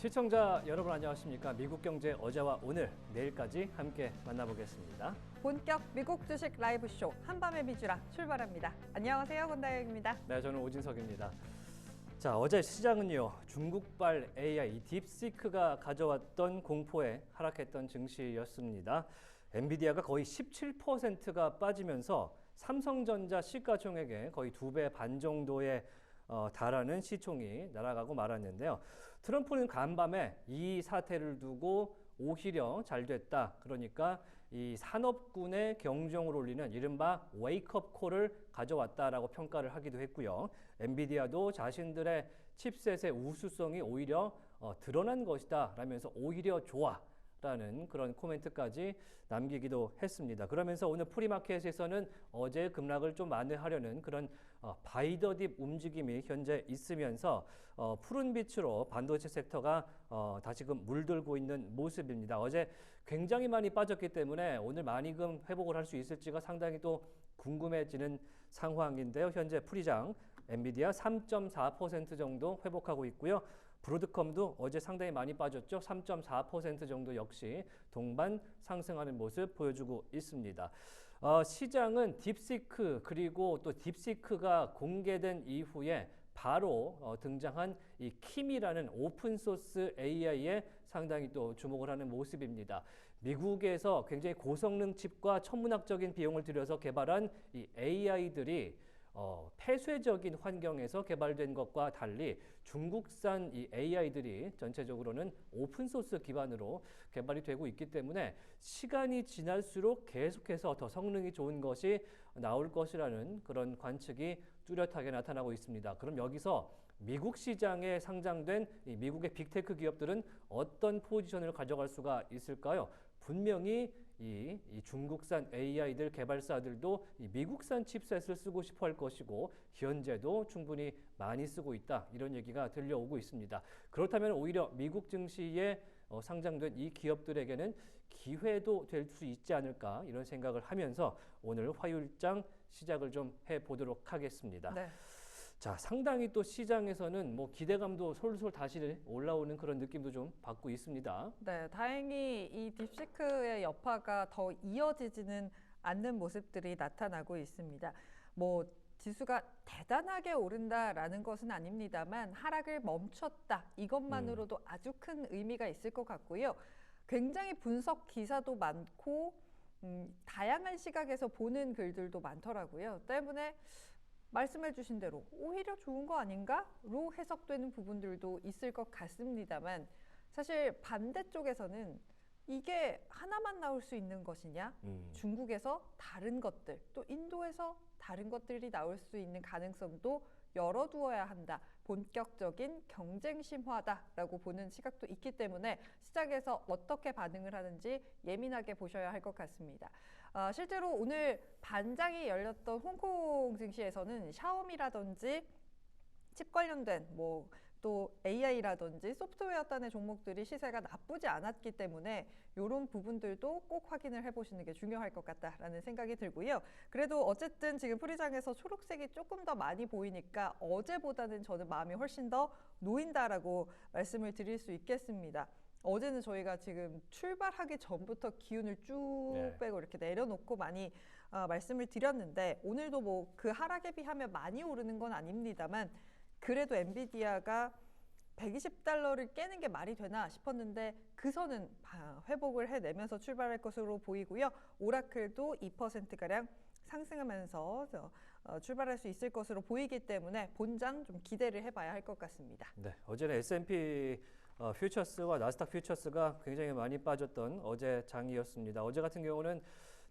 시청자 여러분 안녕하십니까? 미국 경제 어제와 오늘, 내일까지 함께 만나보겠습니다. 본격 미국 주식 라이브 쇼 한밤의 미주라 출발합니다. 안녕하세요, 권다영입니다. 네, 저는 오진석입니다. 자, 어제 시장은요, 중국발 AI 딥시크가 가져왔던 공포에 하락했던 증시였습니다. 엔비디아가 거의 17%가 빠지면서 삼성전자 시가총액의 거의 2배 반 정도의 달하는 시총이 날아가고 말았는데요. 트럼프는 간밤에 이 사태를 두고 오히려 잘 됐다. 그러니까 이 산업군의 경종을 울리는 이른바 웨이크업 콜을 가져왔다라고 평가를 하기도 했고요. 엔비디아도 자신들의 칩셋의 우수성이 오히려 드러난 것이다 라면서 오히려 좋아 라는 그런 코멘트까지 남기기도 했습니다. 그러면서 오늘 프리마켓에서는 어제 급락을 좀 만회하려는 그런 바이더딥 움직임이 현재 있으면서 푸른 빛으로 반도체 섹터가 다시금 물들고 있는 모습입니다. 어제 굉장히 많이 빠졌기 때문에 오늘 많이금 회복을 할 수 있을지가 상당히 또 궁금해지는 상황인데요. 현재 프리장 엔비디아 3.4% 정도 회복하고 있고요. 브로드컴도 어제 상당히 많이 빠졌죠. 3.4% 정도 역시 동반 상승하는 모습 보여주고 있습니다. 시장은 딥시크 그리고 또 딥시크가 공개된 이후에 바로 등장한 이 킴이라는 오픈소스 AI에 상당히 또 주목을 하는 모습입니다. 미국에서 굉장히 고성능 칩과 천문학적인 비용을 들여서 개발한 이 AI들이 폐쇄적인 환경에서 개발된 것과 달리 중국산 이 AI들이 전체적으로는 오픈소스 기반으로 개발이 되고 있기 때문에 시간이 지날수록 계속해서 더 성능이 좋은 것이 나올 것이라는 그런 관측이 뚜렷하게 나타나고 있습니다. 그럼 여기서 미국 시장에 상장된 이 미국의 빅테크 기업들은 어떤 포지션을 가져갈 수가 있을까요? 분명히 이 중국산 AI들 개발사들도 이 미국산 칩셋을 쓰고 싶어 할 것이고 현재도 충분히 많이 쓰고 있다. 이런 얘기가 들려오고 있습니다. 그렇다면 오히려 미국 증시에 상장된 이 기업들에게는 기회도 될 수 있지 않을까 이런 생각을 하면서 오늘 화요일장 시작을 좀 해보도록 하겠습니다. 네. 자, 상당히 또 시장에서는 뭐 기대감도 솔솔 다시 올라오는 그런 느낌도 좀 받고 있습니다. 네, 다행히 이 딥시크의 여파가 더 이어지지는 않는 모습들이 나타나고 있습니다. 뭐 지수가 대단하게 오른다라는 것은 아닙니다만 하락을 멈췄다. 이것만으로도 아주 큰 의미가 있을 것 같고요. 굉장히 분석 기사도 많고 다양한 시각에서 보는 글들도 많더라고요. 때문에 말씀해 주신 대로 오히려 좋은 거 아닌가?로 해석되는 부분들도 있을 것 같습니다만 사실 반대쪽에서는 이게 하나만 나올 수 있는 것이냐? 중국에서 다른 것들, 또 인도에서 다른 것들이 나올 수 있는 가능성도 열어두어야 한다. 본격적인 경쟁 심화다라고 보는 시각도 있기 때문에 시장에서 어떻게 반응을 하는지 예민하게 보셔야 할 것 같습니다. 실제로 오늘 반장이 열렸던 홍콩 증시에서는 샤오미라든지 칩 관련된 또 AI라든지 소프트웨어 단의 종목들이 시세가 나쁘지 않았기 때문에 이런 부분들도 꼭 확인을 해보시는 게 중요할 것 같다라는 생각이 들고요. 그래도 어쨌든 지금 프리장에서 초록색이 조금 더 많이 보이니까 어제보다는 저는 마음이 훨씬 더 놓인다라고 말씀을 드릴 수 있겠습니다. 어제는 저희가 지금 출발하기 전부터 기운을 쭉 빼고 이렇게 내려놓고 많이 말씀을 드렸는데 오늘도 뭐 그 하락에 비하면 많이 오르는 건 아닙니다만 그래도 엔비디아가 $120를 깨는 게 말이 되나 싶었는데 그 선은 회복을 해내면서 출발할 것으로 보이고요. 오라클도 2%가량 상승하면서 출발할 수 있을 것으로 보이기 때문에 본장 좀 기대를 해봐야 할 것 같습니다. 네, 어제는 S&P 퓨처스와 나스닥 퓨처스가 굉장히 많이 빠졌던 어제 장이었습니다. 어제 같은 경우는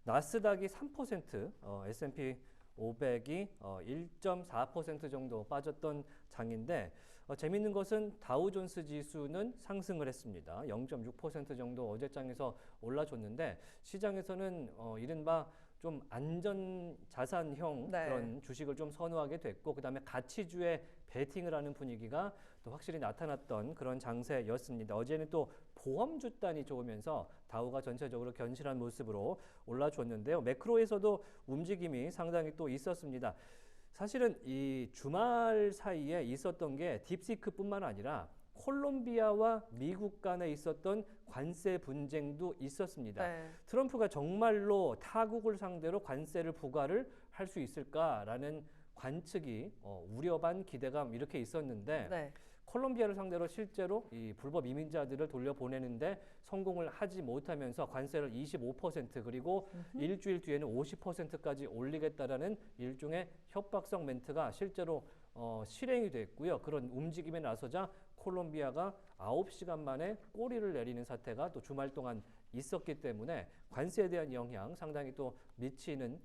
나스닥이 3%, S&P 500이 1.4% 정도 빠졌던 장인데 재미있는 것은 다우존스 지수는 상승을 했습니다. 0.6% 정도 어제장에서 올라줬는데 시장에서는 이른바 좀 안전 자산형 그런 주식을 좀 선호하게 됐고 그다음에 가치주에 베팅을 하는 분위기가 또 확실히 나타났던 그런 장세였습니다. 어제는 또 보험주 단이 좋으면서 다우가 전체적으로 견실한 모습으로 올라줬는데요. 매크로에서도 움직임이 상당히 또 있었습니다. 사실은 이 주말 사이에 있었던 게 딥시크뿐만 아니라 콜롬비아와 미국 간에 있었던 관세 분쟁도 있었습니다. 네. 트럼프가 정말로 타국을 상대로 관세를 부과를 할 수 있을까라는 관측이 우려 반 기대감 이렇게 있었는데 네. 콜롬비아를 상대로 실제로 이 불법 이민자들을 돌려보내는데 성공을 하지 못하면서 관세를 25% 그리고 일주일 뒤에는 50%까지 올리겠다라는 일종의 협박성 멘트가 실제로 실행이 됐고요. 그런 움직임에 나서자 콜롬비아가 9시간 만에 꼬리를 내리는 사태가 또 주말 동안 있었기 때문에 관세에 대한 영향 상당히 또 미치는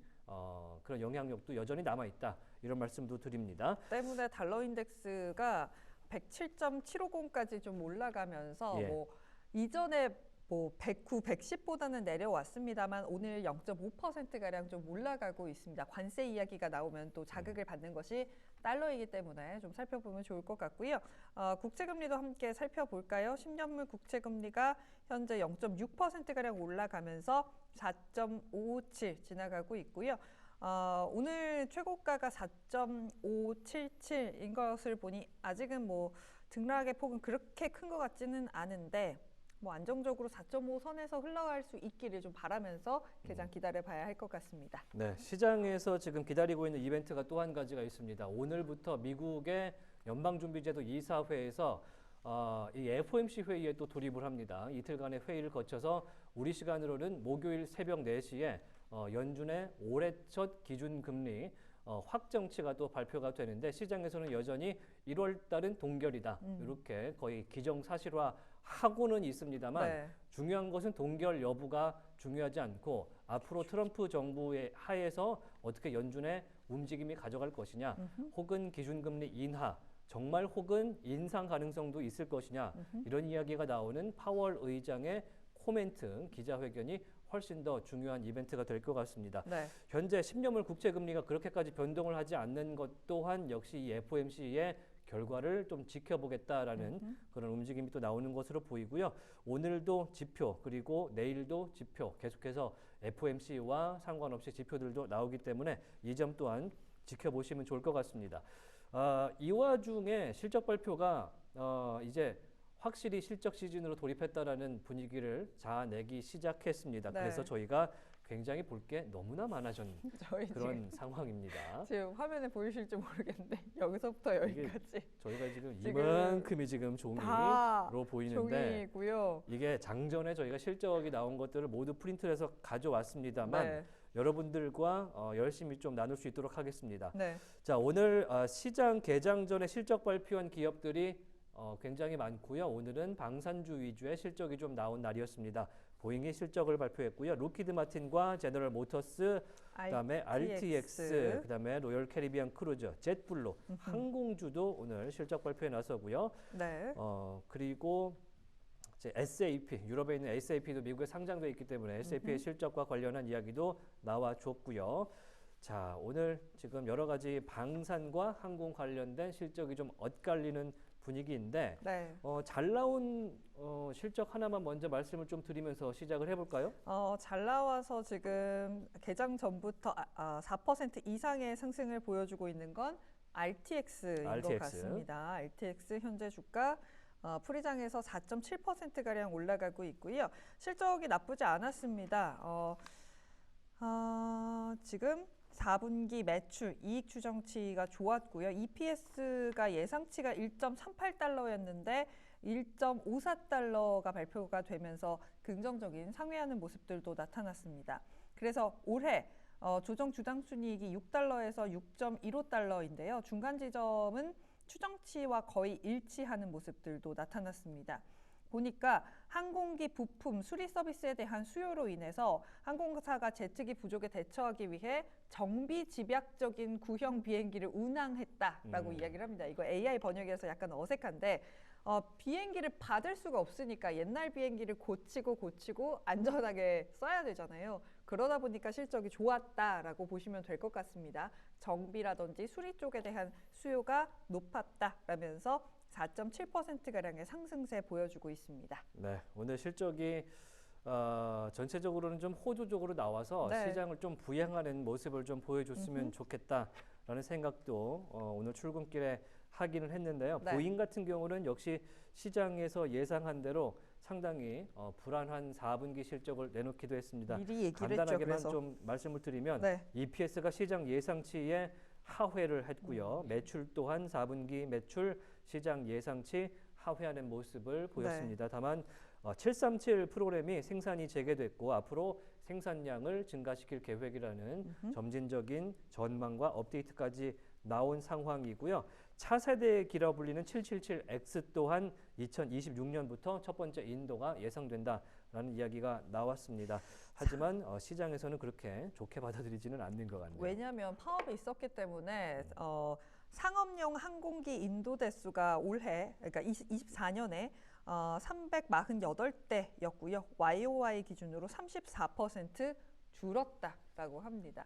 그런 영향력도 여전히 남아있다. 이런 말씀도 드립니다. 때문에 달러 인덱스가 107.750까지 좀 올라가면서 예. 뭐 이전에 뭐 109, 110보다는 내려왔습니다만 오늘 0.5%가량 좀 올라가고 있습니다. 관세 이야기가 나오면 또 자극을 받는 것이 달러이기 때문에 좀 살펴보면 좋을 것 같고요. 국채금리도 함께 살펴볼까요? 10년물 국채금리가 현재 0.6%가량 올라가면서 4.557 지나가고 있고요. 오늘 최고가가 4.577인 것을 보니 아직은 뭐 등락의 폭은 그렇게 큰 것 같지는 않은데 뭐 안정적으로 4.5 선에서 흘러갈 수 있기를 좀 바라면서 개장 기다려봐야 할 것 같습니다. 네, 시장에서 지금 기다리고 있는 이벤트가 또 한 가지가 있습니다. 오늘부터 미국의 연방준비제도 이사회에서 이 FOMC 회의에 또 돌입을 합니다. 이틀간의 회의를 거쳐서 우리 시간으로는 목요일 새벽 4시에 연준의 올해 첫 기준금리 확정치가 또 발표가 되는데 시장에서는 여전히 1월 달은 동결이다. 이렇게 거의 기정사실화하고는 있습니다만 네. 중요한 것은 동결 여부가 중요하지 않고 앞으로 트럼프 정부의 하에서 어떻게 연준의 움직임이 가져갈 것이냐 혹은 기준금리 인하 정말 혹은 인상 가능성도 있을 것이냐 이런 이야기가 나오는 파월 의장의 코멘트 기자회견이 훨씬 더 중요한 이벤트가 될 것 같습니다. 네. 현재 10년물 국채금리가 그렇게까지 변동을 하지 않는 것 또한 역시 이 FOMC의 결과를 좀 지켜보겠다라는 그런 움직임이 또 나오는 것으로 보이고요. 오늘도 지표 그리고 내일도 지표 계속해서 FOMC와 상관없이 지표들도 나오기 때문에 이 점 또한 지켜보시면 좋을 것 같습니다. 이 와중에 실적 발표가 이제 확실히 실적 시즌으로 돌입했다라는 분위기를 자아내기 시작했습니다. 네. 그래서 저희가 굉장히 볼 게 너무나 많아진 저희 그런 상황입니다. 지금 화면에 보이실지 모르겠는데 여기서부터 여기까지 저희가 지금 지금 이만큼이 지금 다 종이로 보이는데 종이고요. 이게 장전에 저희가 실적이 나온 것들을 모두 프린트해서 가져왔습니다만 네. 여러분들과 열심히 좀 나눌 수 있도록 하겠습니다. 네. 자, 오늘 시장 개장 전에 실적 발표한 기업들이 굉장히 많고요. 오늘은 방산주 위주의 실적이 좀 나온 날이었습니다. 보잉이 실적을 발표했고요. 로키드 마틴과 제너럴 모터스, 그다음에 RTX, 그다음에 로열 캐리비안 크루즈, 젯블루, 항공주도 오늘 실적 발표에 나서고요. 네. 그리고 이제 SAP, 유럽에 있는 SAP도 미국에 상장돼 있기 때문에 SAP의 실적과 관련한 이야기도 나와줬고요. 자, 오늘 지금 여러 가지 방산과 항공 관련된 실적이 좀 엇갈리는 분위기인데 네. 잘 나온 실적 하나만 먼저 말씀을 좀 드리면서 시작을 해볼까요? 잘 나와서 지금 개장 전부터 4% 이상의 상승을 보여주고 있는 건 RTX인 것 같습니다. RTX 현재 주가 프리장에서 4.7%가량 올라가고 있고요. 실적이 나쁘지 않았습니다. 지금 4분기 매출, 이익 추정치가 좋았고요. EPS가 예상치가 1.38달러였는데 1.54달러가 발표가 되면서 긍정적인 상회하는 모습들도 나타났습니다. 그래서 올해 조정 주당 순이익이 6달러에서 6.15달러인데요. 중간 지점은 추정치와 거의 일치하는 모습들도 나타났습니다. 보니까 항공기 부품 수리 서비스에 대한 수요로 인해서 항공사가 제트기 부족에 대처하기 위해 정비 집약적인 구형 비행기를 운항했다라고 이야기를 합니다. 이거 AI 번역이라서 약간 어색한데 비행기를 받을 수가 없으니까 옛날 비행기를 고치고 안전하게 써야 되잖아요. 그러다 보니까 실적이 좋았다라고 보시면 될 것 같습니다. 정비라든지 수리 쪽에 대한 수요가 높았다라면서 4.7%가량의 상승세 보여주고 있습니다. 네, 오늘 실적이 전체적으로는 좀 호조적으로 나와서 네. 시장을 좀 부양하는 모습을 좀 보여줬으면 좋겠다라는 생각도 오늘 출근길에 하기는 했는데요. 네. 보잉 같은 경우는 역시 시장에서 예상한 대로 상당히 불안한 4분기 실적을 내놓기도 했습니다. 미리 얘기를 했죠. 간단하게만 그래서 좀 말씀을 드리면 네. EPS가 시장 예상치에 하회를 했고요. 매출 또한 4분기 매출 시장 예상치 하회하는 모습을 보였습니다. 다만 737 프로그램이 생산이 재개됐고 앞으로 생산량을 증가시킬 계획이라는 점진적인 전망과 업데이트까지 나온 상황이고요. 차세대 기라 불리는 777X 또한 2026년부터 첫 번째 인도가 예상된다라는 이야기가 나왔습니다. 하지만 시장에서는 그렇게 좋게 받아들이지는 않는 것 같네요. 왜냐하면 파업이 있었기 때문에 상업용 항공기 인도 대수가 올해 그러니까 24년에 348대였고요. YOY 기준으로 34% 줄었다라고 합니다.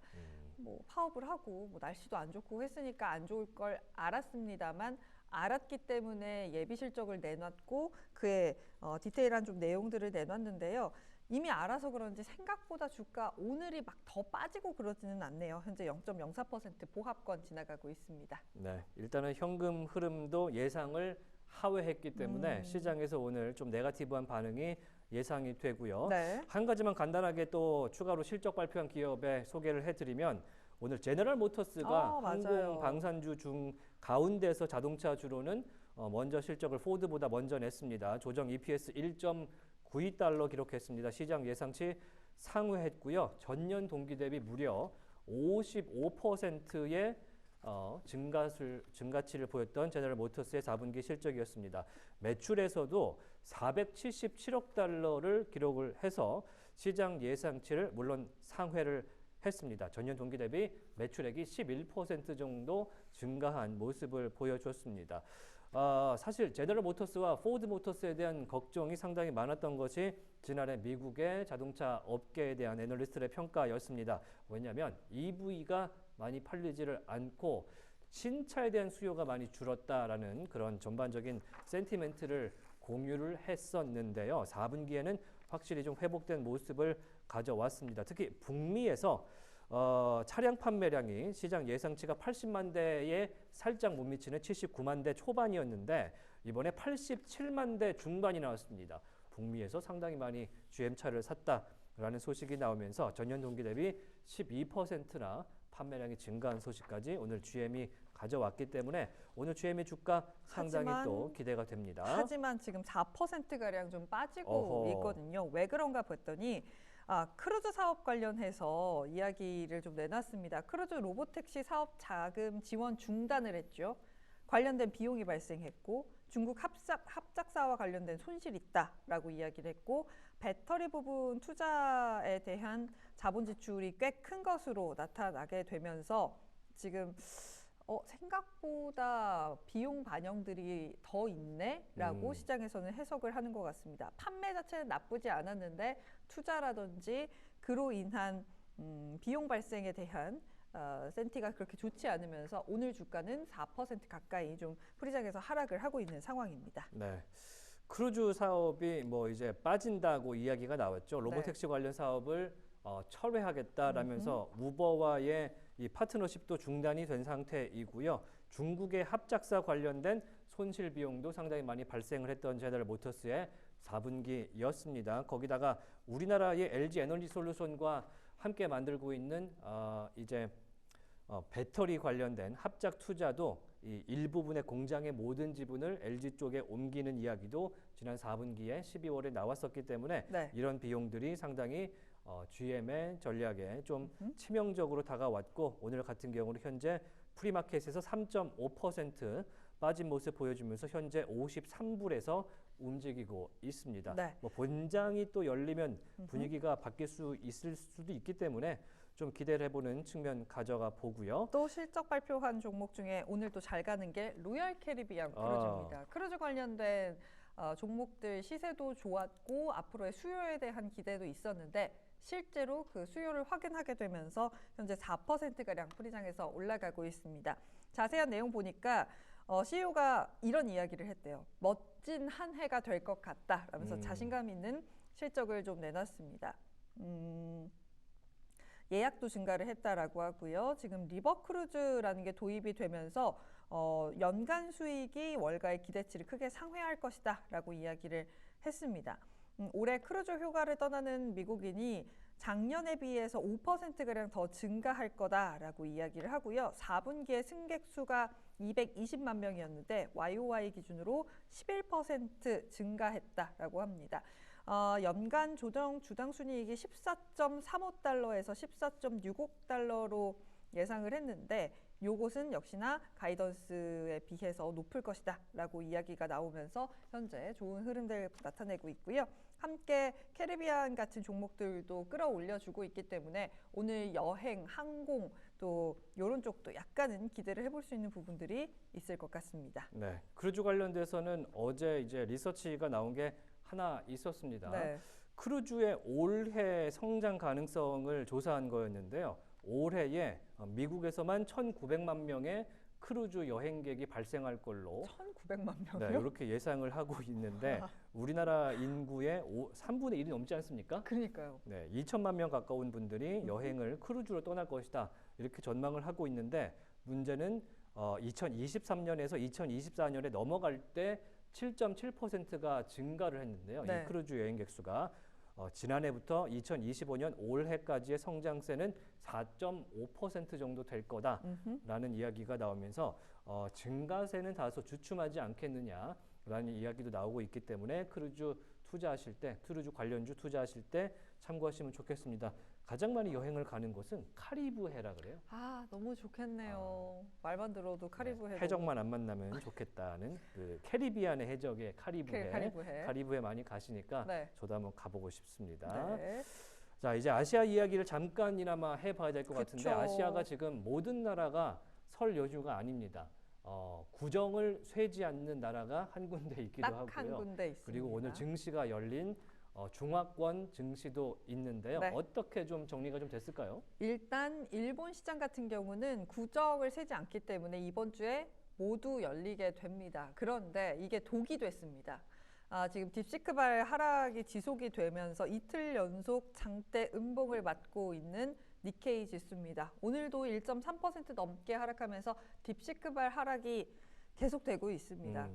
뭐 파업을 하고 뭐 날씨도 안 좋고 했으니까 안 좋을 걸 알았습니다만 알았기 때문에 예비 실적을 내놨고 그의 디테일한 좀 내용들을 내놨는데요. 이미 알아서 그런지 생각보다 주가 오늘이 막 더 빠지고 그러지는 않네요. 현재 0.04% 보합권 지나가고 있습니다. 네, 일단은 현금 흐름도 예상을 하회했기 때문에 시장에서 오늘 좀 네거티브한 반응이 예상이 되고요. 네. 한 가지만 간단하게 또 추가로 실적 발표한 기업의 소개를 해드리면 오늘 제너럴 모터스가 맞아요. 항공 방산주 중 가운데서 자동차주로는 먼저 실적을 포드보다 먼저 냈습니다. 조정 EPS 1.92달러 기록했습니다. 시장 예상치 상회했고요. 전년 동기 대비 무려 55%의 증가치를 보였던 제너럴 모터스의 4분기 실적이었습니다. 매출에서도 477억 달러를 기록을 해서 시장 예상치를 물론 상회를 했습니다. 전년 동기 대비 매출액이 11% 정도 증가한 모습을 보여줬습니다. 사실 제너럴 모터스와 포드 모터스에 대한 걱정이 상당히 많았던 것이 지난해 미국의 자동차 업계에 대한 애널리스트의 평가였습니다. 왜냐하면 EV가 많이 팔리지를 않고 신차에 대한 수요가 많이 줄었다라는 그런 전반적인 센티멘트를 공유를 했었는데요. 4분기에는 확실히 좀 회복된 모습을 가져왔습니다. 특히 북미에서 차량 판매량이 시장 예상치가 80만 대에 살짝 못 미치는 79만 대 초반이었는데 이번에 87만 대 중반이 나왔습니다. 북미에서 상당히 많이 GM차를 샀다라는 소식이 나오면서 전년 동기 대비 12%나 판매량이 증가한 소식까지 오늘 GM이 가져왔기 때문에 오늘 GM의 주가 상당히 또 기대가 됩니다. 하지만 지금 4%가량 좀 빠지고 어허. 있거든요. 왜 그런가 봤더니 크루즈 사업 관련해서 이야기를 좀 내놨습니다. 크루즈 로보택시 사업 자금 지원 중단을 했죠. 관련된 비용이 발생했고 중국 합작사와 관련된 손실이 있다라고 이야기를 했고 배터리 부분 투자에 대한 자본 지출이 꽤 큰 것으로 나타나게 되면서 지금 생각보다 비용 반영들이 더 있네라고 시장에서는 해석을 하는 것 같습니다. 판매 자체는 나쁘지 않았는데 투자라든지 그로 인한 비용 발생에 대한 센티가 그렇게 좋지 않으면서 오늘 주가는 4% 가까이 좀 프리장에서 하락을 하고 있는 상황입니다. 네. 크루즈 사업이 뭐 이제 빠진다고 이야기가 나왔죠. 로보택시 관련 사업을 철회하겠다라면서 우버와의 이 파트너십도 중단이 된 상태이고요. 중국의 합작사 관련된 손실 비용도 상당히 많이 발생을 했던 제너럴 모터스의 4분기였습니다. 거기다가 우리나라의 LG 에너지 솔루션과 함께 만들고 있는 배터리 관련된 합작 투자도 이 일부분의 공장의 모든 지분을 LG 쪽에 옮기는 이야기도 지난 4분기에 12월에 나왔었기 때문에 이런 비용들이 상당히 GM의 전략에 좀 치명적으로 다가왔고 오늘 같은 경우는 현재 프리마켓에서 3.5% 빠진 모습 보여주면서 현재 53불에서 움직이고 있습니다. 뭐 본장이 또 열리면 분위기가 바뀔 수 있을 수도 있기 때문에 좀 기대를 해보는 측면 가져가 보고요. 또 실적 발표한 종목 중에 오늘 또 잘 가는 게 로얄 캐리비안 크루즈입니다. 크루즈 관련된 종목들 시세도 좋았고 앞으로의 수요에 대한 기대도 있었는데 실제로 그 수요를 확인하게 되면서 현재 4%가량 프리장에서 올라가고 있습니다. 자세한 내용 보니까 CEO가 이런 이야기를 했대요. 멋진 한 해가 될 것 같다라면서 자신감 있는 실적을 좀 내놨습니다. 예약도 증가를 했다라고 하고요. 지금 리버 크루즈라는 게 도입이 되면서 연간 수익이 월가의 기대치를 크게 상회할 것이다라고 이야기를 했습니다. 올해 크루즈 휴가를 떠나는 미국인이 작년에 비해서 5%가량 더 증가할 거다라고 이야기를 하고요. 4분기에 승객 수가 220만 명이었는데 YOY 기준으로 11% 증가했다라고 합니다. 연간 조정 주당 순이익이 14.35달러에서 14.65달러로 예상을 했는데 요것은 역시나 가이던스에 비해서 높을 것이다 라고 이야기가 나오면서 현재 좋은 흐름들 나타내고 있고요. 함께 캐리비안 같은 종목들도 끌어올려주고 있기 때문에 오늘 여행, 항공 또 이런 쪽도 약간은 기대를 해볼 수 있는 부분들이 있을 것 같습니다. 네, 크루즈 관련돼서는 어제 이제 리서치가 나온 게 하나 있었습니다. 네. 크루즈의 올해 성장 가능성을 조사한 거였는데요. 올해에 미국에서만 1,900만 명의 크루즈 여행객이 발생할 걸로 1,900만 네, 명이요? 이렇게 예상을 하고 있는데 우리나라 인구의 3분의 1이 넘지 않습니까? 그러니까요. 네, 2천만 명 가까운 분들이 여행을 크루즈로 떠날 것이다. 이렇게 전망을 하고 있는데 문제는 2023년에서 2024년에 넘어갈 때 7.7%가 증가를 했는데요. 네. 이 크루즈 여행객 수가 지난해부터 2025년 올해까지의 성장세는 4.5% 정도 될 거다라는 이야기가 나오면서 증가세는 다소 주춤하지 않겠느냐라는 이야기도 나오고 있기 때문에 크루즈 투자하실 때, 크루즈 관련주 투자하실 때 참고하시면 좋겠습니다. 가장 많이 여행을 가는 곳은 카리브해라 그래요. 아, 너무 좋겠네요. 말만 들어도 카리브해. 해적만 안 만나면 좋겠다는 그 캐리비안의 해적의 카리브해. 카리브해 많이 가시니까 네. 저도 한번 가보고 싶습니다. 네. 자, 이제 아시아 이야기를 잠깐이나마 해봐야 될 것 같은데 그쵸. 아시아가 지금 모든 나라가 설 연휴가 아닙니다. 구정을 쇠지 않는 나라가 한 군데 있기도 딱 한 하고요. 군데 있습니다. 그리고 오늘 증시가 열린 중화권 증시도 있는데요. 네. 어떻게 좀 정리가 좀 됐을까요? 일단 일본 시장 같은 경우는 구정을 세지 않기 때문에 이번 주에 모두 열리게 됩니다. 그런데 이게 독이 됐습니다. 지금 딥시크발 하락이 지속이 되면서 이틀 연속 장대 음봉을 맞고 있는 니케이 지수입니다. 오늘도 1.3% 넘게 하락하면서 딥시크발 하락이 계속되고 있습니다.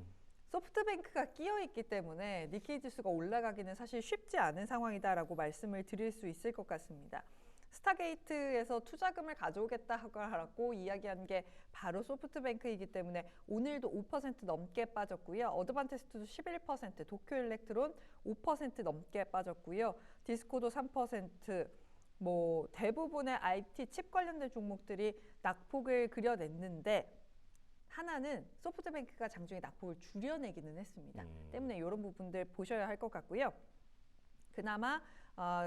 소프트뱅크가 끼어 있기 때문에 니케이 지수가 올라가기는 사실 쉽지 않은 상황이다라고 말씀을 드릴 수 있을 것 같습니다. 스타게이트에서 투자금을 가져오겠다고 이야기한 게 바로 소프트뱅크이기 때문에 오늘도 5% 넘게 빠졌고요. 어드반테스트도 11%, 도쿄일렉트론 5% 넘게 빠졌고요. 디스코도 3%, 뭐 대부분의 IT 칩 관련된 종목들이 낙폭을 그려냈는데 하나는 소프트뱅크가 장중에 낙폭을 줄여내기는 했습니다. 때문에 이런 부분들 보셔야 할 것 같고요. 그나마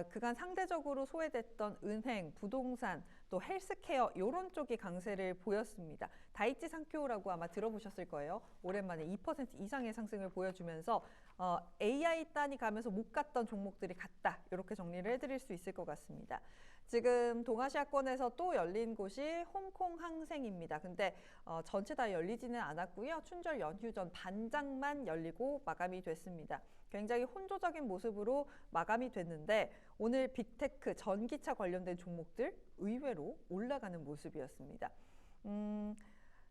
그간 상대적으로 소외됐던 은행, 부동산, 또 헬스케어 이런 쪽이 강세를 보였습니다. 다이치 상쿄라고 아마 들어보셨을 거예요. 오랜만에 2% 이상의 상승을 보여주면서 AI 단이 가면서 못 갔던 종목들이 갔다. 이렇게 정리를 해드릴 수 있을 것 같습니다. 지금 동아시아권에서 또 열린 곳이 홍콩 항생입니다. 근데 전체 다 열리지는 않았고요. 춘절 연휴 전 반장만 열리고 마감이 됐습니다. 굉장히 혼조적인 모습으로 마감이 됐는데 오늘 빅테크, 전기차 관련된 종목들 의외로 올라가는 모습이었습니다.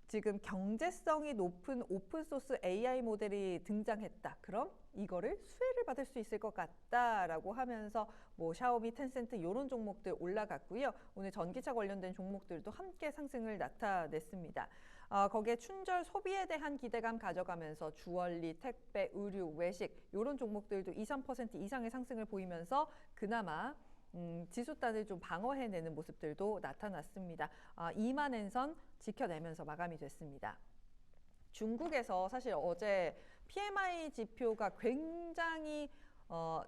지금 경제성이 높은 오픈소스 AI 모델이 등장했다. 그럼 이거를 수혜를 받을 수 있을 것 같다라고 하면서 뭐 샤오미, 텐센트 이런 종목들 올라갔고요. 오늘 전기차 관련된 종목들도 함께 상승을 나타냈습니다. 거기에 춘절 소비에 대한 기대감 가져가면서 주얼리, 택배, 의류, 외식 이런 종목들도 2, 3% 이상의 상승을 보이면서 그나마 지수단을 좀 방어해내는 모습들도 나타났습니다. 2만 엔선 지켜내면서 마감이 됐습니다. 중국에서 사실 어제 PMI 지표가 굉장히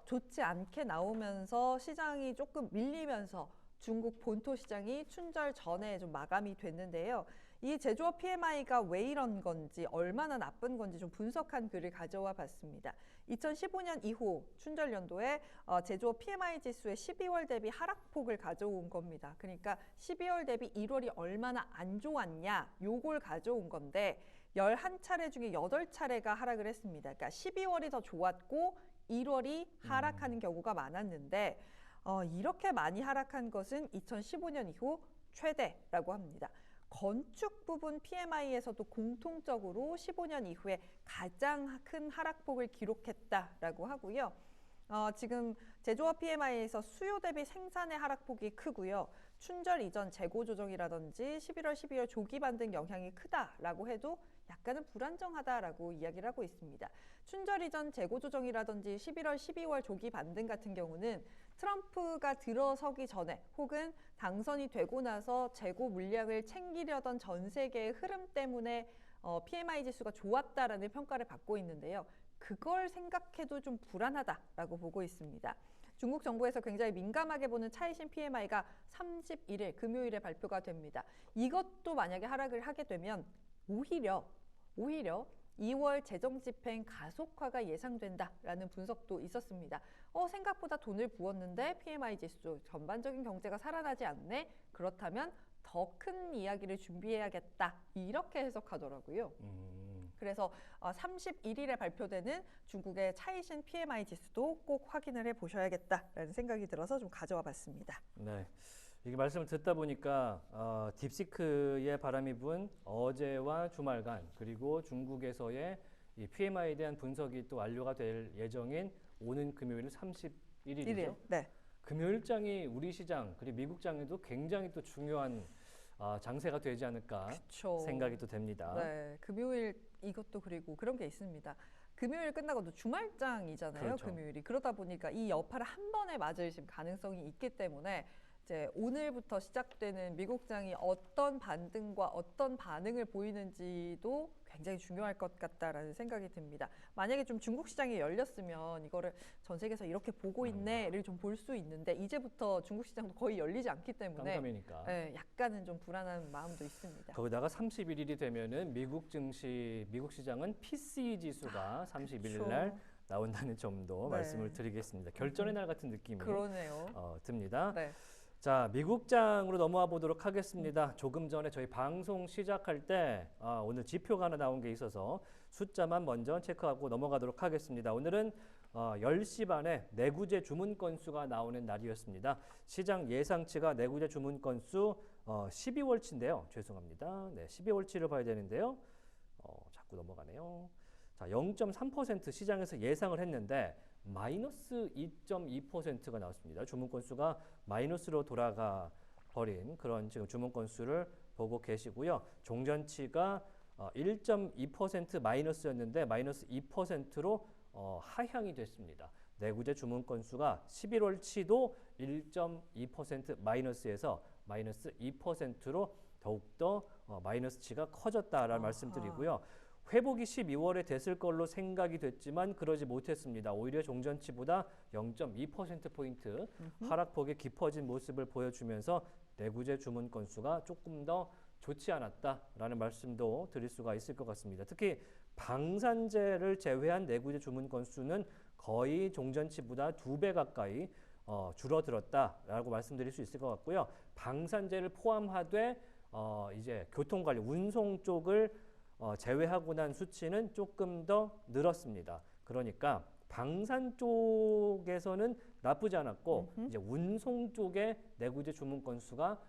좋지 않게 나오면서 시장이 조금 밀리면서 중국 본토 시장이 춘절 전에 좀 마감이 됐는데요. 이 제조업 PMI가 왜 이런 건지 얼마나 나쁜 건지 좀 분석한 글을 가져와 봤습니다. 2015년 이후 춘절 연도에 제조업 PMI 지수의 12월 대비 하락폭을 가져온 겁니다. 그러니까 12월 대비 1월이 얼마나 안 좋았냐 요걸 가져온 건데 11차례 중에 8차례가 하락을 했습니다. 그러니까 12월이 더 좋았고 1월이 하락하는 경우가 많았는데 이렇게 많이 하락한 것은 2015년 이후 최대라고 합니다. 건축 부분 PMI에서도 공통적으로 15년 이후에 가장 큰 하락폭을 기록했다라고 하고요. 지금 제조업 PMI에서 수요 대비 생산의 하락폭이 크고요. 춘절 이전 재고 조정이라든지 11월, 12월 조기 반등 영향이 크다라고 해도 약간은 불안정하다라고 이야기를 하고 있습니다. 춘절 이전 재고 조정이라든지 11월, 12월 조기 반등 같은 경우는 트럼프가 들어서기 전에 혹은 당선이 되고 나서 재고 물량을 챙기려던 전 세계의 흐름 때문에 PMI 지수가 좋았다라는 평가를 받고 있는데요. 그걸 생각해도 좀 불안하다라고 보고 있습니다. 중국 정부에서 굉장히 민감하게 보는 차이신 PMI가 31일 금요일에 발표가 됩니다. 이것도 만약에 하락을 하게 되면 오히려 2월 재정 집행 가속화가 예상된다라는 분석도 있었습니다. 생각보다 돈을 부었는데 PMI 지수 전반적인 경제가 살아나지 않네. 그렇다면 더 큰 이야기를 준비해야겠다. 이렇게 해석하더라고요. 그래서 31일에 발표되는 중국의 차이신 PMI 지수도 꼭 확인을 해보셔야겠다라는 생각이 들어서 좀 가져와 봤습니다. 네. 이게 말씀을 듣다 보니까 딥시크의 바람이 분 어제와 주말간 그리고 중국에서의 이 PMI에 대한 분석이 또 완료가 될 예정인 오는 금요일 31일이죠. 네. 금요일장이 우리 시장 그리고 미국장에도 굉장히 또 중요한 장세가 되지 않을까 그쵸. 생각이 또 됩니다. 네, 금요일 이것도 그리고 그런 게 있습니다. 금요일 끝나고도 주말장이잖아요. 그렇죠. 금요일이. 그러다 보니까 이 여파를 한 번에 맞을 가능성이 있기 때문에 이제 오늘부터 시작되는 미국장이 어떤 반등과 어떤 반응을 보이는지도 굉장히 중요할 것 같다라는 생각이 듭니다. 만약에 좀 중국 시장이 열렸으면 이거를 전 세계에서 이렇게 보고 있네를 좀 볼 수 있는데 이제부터 중국 시장도 거의 열리지 않기 때문에 깜깜이니까. 네, 약간은 좀 불안한 마음도 있습니다. 거기다가 31일이 되면은 미국 시장은 PCE 지수가 31일 날 나온다는 점도 네. 말씀을 드리겠습니다. 결전의 날 같은 느낌이 그러네요. 듭니다. 네. 자, 미국장으로 넘어와 보도록 하겠습니다. 조금 전에 저희 방송 시작할 때 오늘 지표가 하나 나온 게 있어서 숫자만 먼저 체크하고 넘어가도록 하겠습니다. 오늘은 10시 반에 내구재 주문 건수가 나오는 날이었습니다. 시장 예상치가 내구재 주문 건수 12월치인데요. 죄송합니다. 네, 12월치를 봐야 되는데요. 자꾸 넘어가네요. 자, 0.3% 시장에서 예상을 했는데 마이너스 2.2%가 나왔습니다. 주문 건수가 마이너스로 돌아가 버린 그런 지금 주문 건수를 보고 계시고요. 종전치가 1.2% 마이너스였는데 마이너스 2%로 하향이 됐습니다. 내구재 주문 건수가 11월치도 1.2% 마이너스에서 마이너스 2%로 더욱더 마이너스치가 커졌다라는 말씀드리고요. 회복이 12월에 됐을 걸로 생각이 됐지만 그러지 못했습니다. 오히려 종전치보다 0.2%포인트 하락폭이 깊어진 모습을 보여주면서 내구재 주문 건수가 조금 더 좋지 않았다라는 말씀도 드릴 수가 있을 것 같습니다. 특히 방산재를 제외한 내구재 주문 건수는 거의 종전치보다 2배 가까이 줄어들었다라고 말씀드릴 수 있을 것 같고요. 방산재를 포함하되 이제 교통관리, 운송 쪽을 제외하고 난 수치는 조금 더 늘었습니다. 그러니까 방산 쪽에서는 나쁘지 않았고 이제 운송 쪽의 내구재 주문 건수가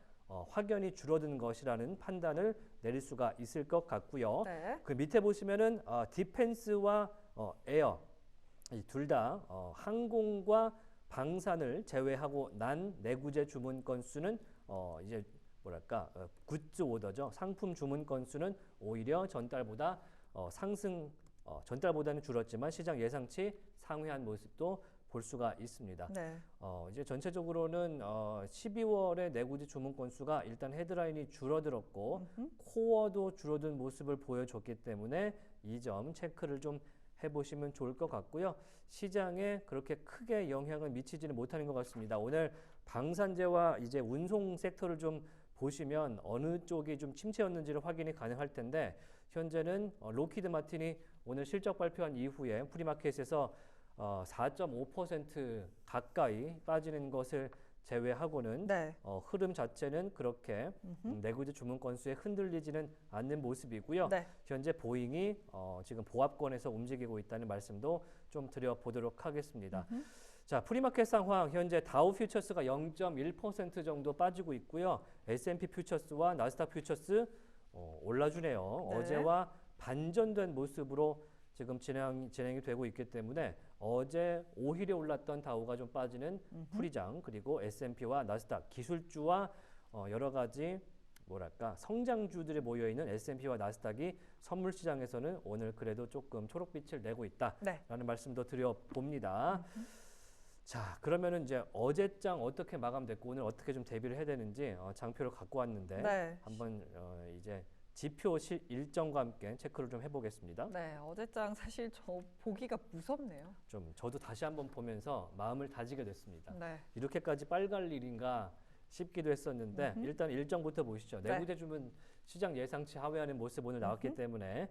확연히 줄어든 것이라는 판단을 내릴 수가 있을 것 같고요. 네. 그 밑에 보시면은 디펜스와 에어 둘 다 항공과 방산을 제외하고 난 내구재 주문 건수는 이제 뭐랄까 굿즈 오더죠. 상품 주문 건수는 오히려 전달보다 전달보다는 줄었지만 시장 예상치 상회한 모습도 볼 수가 있습니다. 네. 이제 전체적으로는 12월에 내구재 주문 건수가 일단 헤드라인이 줄어들었고 코어도 줄어든 모습을 보여줬기 때문에 이 점 체크를 좀 해보시면 좋을 것 같고요. 시장에 그렇게 크게 영향을 미치지는 못하는 것 같습니다. 오늘 방산재와 이제 운송 섹터를 좀 보시면 어느 쪽이 좀 침체였는지를 확인이 가능할 텐데 현재는 로키드 마틴이 오늘 실적 발표한 이후에 프리마켓에서 4.5% 가까이 빠지는 것을 제외하고는 네. 흐름 자체는 그렇게 내구재 주문 건수에 흔들리지는 않는 모습이고요. 네. 현재 보잉이 지금 보합권에서 움직이고 있다는 말씀도 좀 드려보도록 하겠습니다. 자, 프리마켓 상황 현재 다우 퓨처스가 0.1% 정도 빠지고 있고요. S&P 퓨처스와 나스닥 퓨처스 올라주네요. 네. 어제와 반전된 모습으로 지금 진행이 되고 있기 때문에 어제 오히려 올랐던 다우가 좀 빠지는 풀이장, 그리고 S&P와 나스닥 기술주와 여러 가지 뭐랄까 성장주들이 모여 있는 S&P와 나스닥이 선물 시장에서는 오늘 그래도 조금 초록빛을 내고 있다라는 네. 말씀도 드려봅니다. 자, 그러면은 이제 어제장 어떻게 마감됐고 오늘 어떻게 좀 대비를 해야 되는지 장표를 갖고 왔는데 네. 한번 이제 지표 일정과 함께 체크를 좀 해보겠습니다. 네, 어제장 사실 저 보기가 무섭네요. 좀 저도 다시 한번 보면서 마음을 다지게 됐습니다. 네. 이렇게까지 빨갈 일인가 싶기도 했었는데 일단 일정부터 보시죠. 네. 내구재 주문 시장 예상치 하회하는 모습 오늘 나왔기 때문에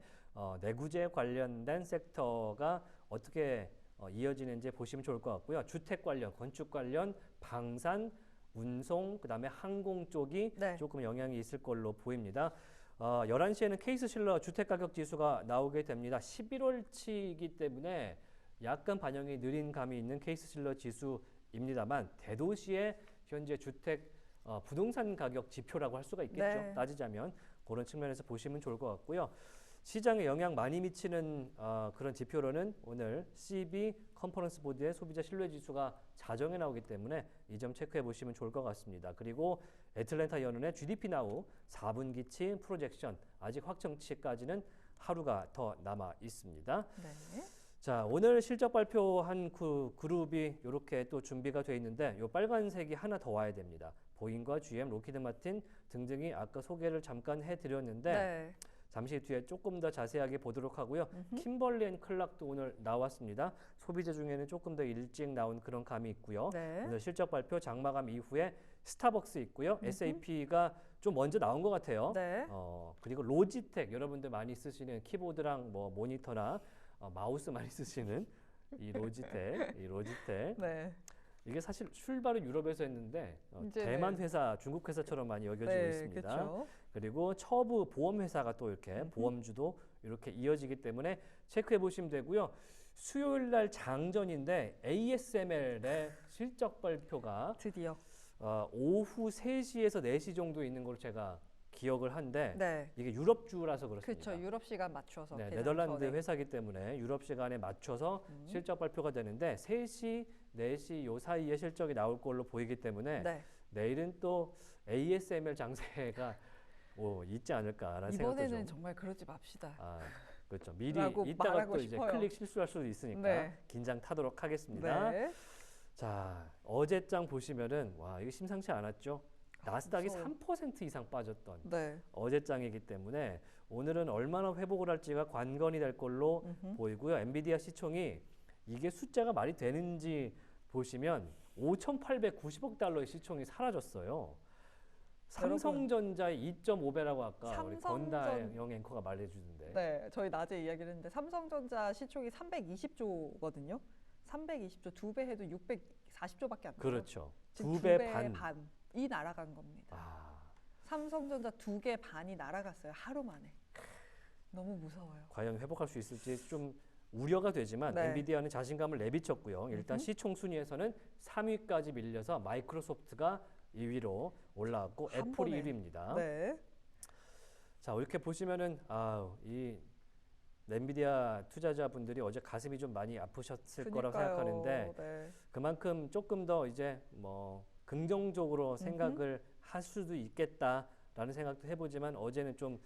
내구재 관련된 섹터가 어떻게 이어지는지 보시면 좋을 것 같고요. 주택 관련, 건축 관련, 방산, 운송, 그다음에 항공 쪽이 네. 조금 영향이 있을 걸로 보입니다. 11시에는 케이스 실러 주택가격 지수가 나오게 됩니다. 11월치이기 때문에 약간 반영이 느린 감이 있는 케이스 실러 지수입니다만 대도시의 현재 주택 부동산 가격 지표라고 할 수가 있겠죠. 네. 따지자면 그런 측면에서 보시면 좋을 것 같고요. 시장에 영향 많이 미치는 그런 지표로는 오늘 CB 컨퍼런스 보드의 소비자 신뢰 지수가 자정에 나오기 때문에 이 점 체크해 보시면 좋을 것 같습니다. 그리고 애틀랜타 연은의 GDP 나우 4분기치 프로젝션 아직 확정치까지는 하루가 더 남아 있습니다. 네. 자, 오늘 실적 발표한 그룹이 이렇게 또 준비가 돼 있는데 이 빨간색이 하나 더 와야 됩니다. 보잉과 GM, 로키드 마틴 등등이 아까 소개를 잠깐 해드렸는데 네. 잠시 뒤에 조금 더 자세하게 보도록 하고요. 킴벌리 앤 클락도 오늘 나왔습니다. 소비자 중에는 조금 더 일찍 나온 그런 감이 있고요. 네. 오늘 실적 발표 장마감 이후에 스타벅스 있고요. SAP가 좀 먼저 나온 것 같아요. 네. 그리고 로지텍 여러분들 많이 쓰시는 키보드랑 뭐 모니터나 마우스 많이 쓰시는 이 로지텍. 네. 이게 사실 출발은 유럽에서 했는데 이제는- 대만 회사, 중국 회사처럼 많이 여겨지고 네, 있습니다. 그렇죠. 그리고 처브 보험회사가 또 이렇게 보험주도 이렇게 이어지기 때문에 체크해 보시면 되고요. 수요일 날 장전인데 ASML의 실적 발표가 드디어. 오후 3시에서 4시 정도 있는 걸로 제가 기억을 한데 네. 이게 유럽주라서 그렇습니다. 그렇죠. 유럽 시간 맞춰서. 네, 개장 네덜란드 전에. 회사기 때문에 유럽 시간에 맞춰서 실적 발표가 되는데 3시, 4시 요 사이에 실적이 나올 걸로 보이기 때문에 네. 내일은 또 ASML 장세가 있지 않을까라는 생각도 이번에는 좀. 정말 그러지 맙시다. 그렇죠. 미리 라고 이따가 말하고 또 이제 싶어요. 클릭 실수할 수도 있으니까 네. 긴장 타도록 하겠습니다. 네. 자, 어제장 보시면은 와, 이게 심상치 않았죠. 나스닥이 무서워. 3% 이상 빠졌던 네. 어제장이기 때문에 오늘은 얼마나 회복을 할지가 관건이 될 걸로 보이고요. 엔비디아 시총이 이게 숫자가 말이 되는지 보시면 5,890억 달러의 시총이 사라졌어요. 삼성전자의 2.5배라고 아까 우리 권다영 앵커가 말해주는데. 네, 저희 낮에 이야기를 했는데 삼성전자 시총이 320조거든요. 320조 2배 해도 640조밖에 안 돼요. 그렇죠. 지금 2배 반. 반이 날아간 겁니다. 삼성전자 2개 반이 날아갔어요. 하루 만에. 너무 무서워요. 과연 회복할 수 있을지 좀 우려가 되지만 네. 엔비디아는 자신감을 내비쳤고요. 일단 시총 순위에서는 3위까지 밀려서 마이크로소프트가 2위로 올라왔고 한 애플이 번에. 1위입니다. 네. 자, 이렇게 보시면은 이 엔비디아 투자자분들이 어제 가슴이 좀 많이 아프셨을 거라고 그러니까요. 생각하는데 네. 그만큼 조금 더 이제 뭐 긍정적으로 생각을 할 수도 있겠다라는 생각도 해보지만 어제는 좀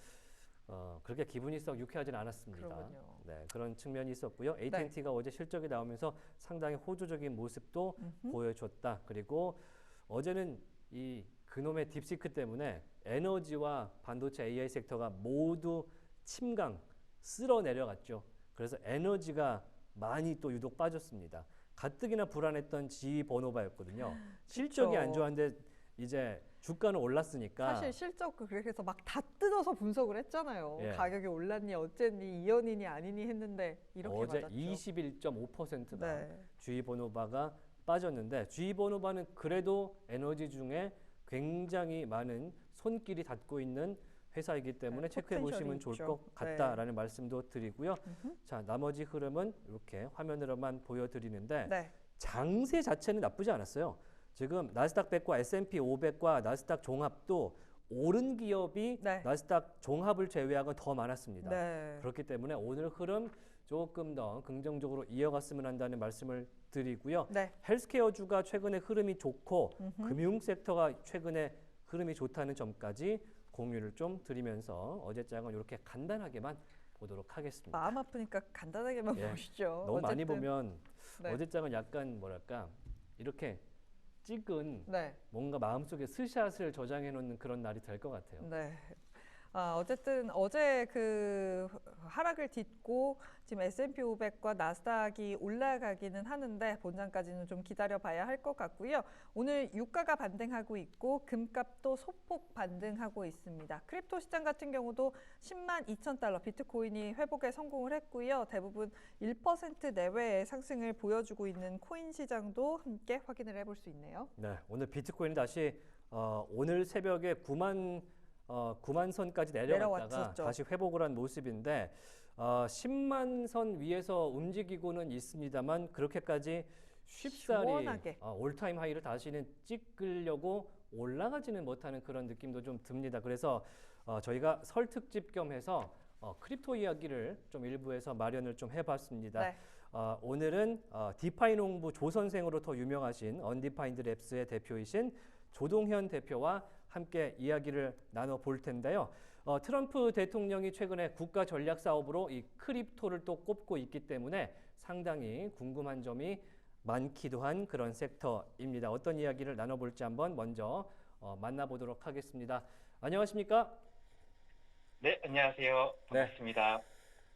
그렇게 기분이 썩 유쾌하진 않았습니다. 그러군요. 네, 그런 측면이 있었고요. AT&T가 어제 실적이 나오면서 상당히 호조적인 모습도 보여줬다. 그리고 어제는 이 그놈의 딥시크 때문에 에너지와 반도체 AI 섹터가 모두 침강 쓸어 내려갔죠. 그래서 에너지가 많이 또 유독 빠졌습니다. 가뜩이나 불안했던 지번호바였거든요. 실적이 안 좋았는데 이제 주가는 올랐으니까 사실 실적 그래서 막 다 뜯어서 분석을 했잖아요. 예. 가격이 올랐니 어쨌니 이연이니 아니니 했는데 이렇게 어제 맞았죠. 21.5%가 네. 주의번호바가 빠졌는데 G보노바는 그래도 에너지 중에 굉장히 많은 손길이 닿고 있는 회사이기 때문에 체크해 보시면 좋을 있죠. 것 같다라는 말씀도 드리고요. 자, 나머지 흐름은 이렇게 화면으로만 보여드리는데 네. 장세 자체는 나쁘지 않았어요. 지금 나스닥 100과 S&P 500과 나스닥 종합도 오른 기업이 네. 나스닥 종합을 제외하고는 더 많았습니다. 네. 그렇기 때문에 오늘 흐름 조금 더 긍정적으로 이어갔으면 한다는 말씀을 드리고요. 네. 헬스케어주가 최근에 흐름이 좋고 금융 섹터가 최근에 흐름이 좋다는 점까지 공유를 좀 드리면서 어제장은 이렇게 간단하게만 보도록 하겠습니다. 마음 아프니까 간단하게만 예, 보시죠. 너무 많이 어쨌든, 보면 네. 어제장은 약간 뭐랄까 이렇게 찍은 네. 뭔가 마음속에 스샷을 저장해 놓는 그런 날이 될 것 같아요. 네. 어쨌든 어제 그 하락을 딛고 지금 S&P 500과 나스닥이 올라가기는 하는데 본장까지는 좀 기다려 봐야 할 것 같고요. 오늘 유가가 반등하고 있고 금값도 소폭 반등하고 있습니다. 크립토 시장 같은 경우도 10만 2천 달러 비트코인이 회복에 성공을 했고요. 대부분 1% 내외의 상승을 보여주고 있는 코인 시장도 함께 확인을 해볼 수 있네요. 네, 오늘 비트코인이 다시 오늘 새벽에 9만 선까지 내려갔다가 내려왔었죠. 다시 회복을 한 모습인데 10만 선 위에서 움직이고는 있습니다만 그렇게까지 쉽사리 시원하게. 올타임 하이를 다시는 찍으려고 올라가지는 못하는 그런 느낌도 좀 듭니다. 그래서 저희가 설 특집 겸해서 크립토 이야기를 좀 일부에서 마련을 좀 해봤습니다. 네. 오늘은 디파이 농부 조 선생으로 더 유명하신 언디파인드 랩스의 대표이신 조동현 대표와 함께 이야기를 나눠볼 텐데요. 트럼프 대통령이 최근에 국가 전략 사업으로 이 크립토를 또 꼽고 있기 때문에 상당히 궁금한 점이 많기도 한 그런 섹터입니다. 어떤 이야기를 나눠볼지 한번 먼저 만나보도록 하겠습니다. 안녕하십니까? 네, 안녕하세요. 반갑습니다.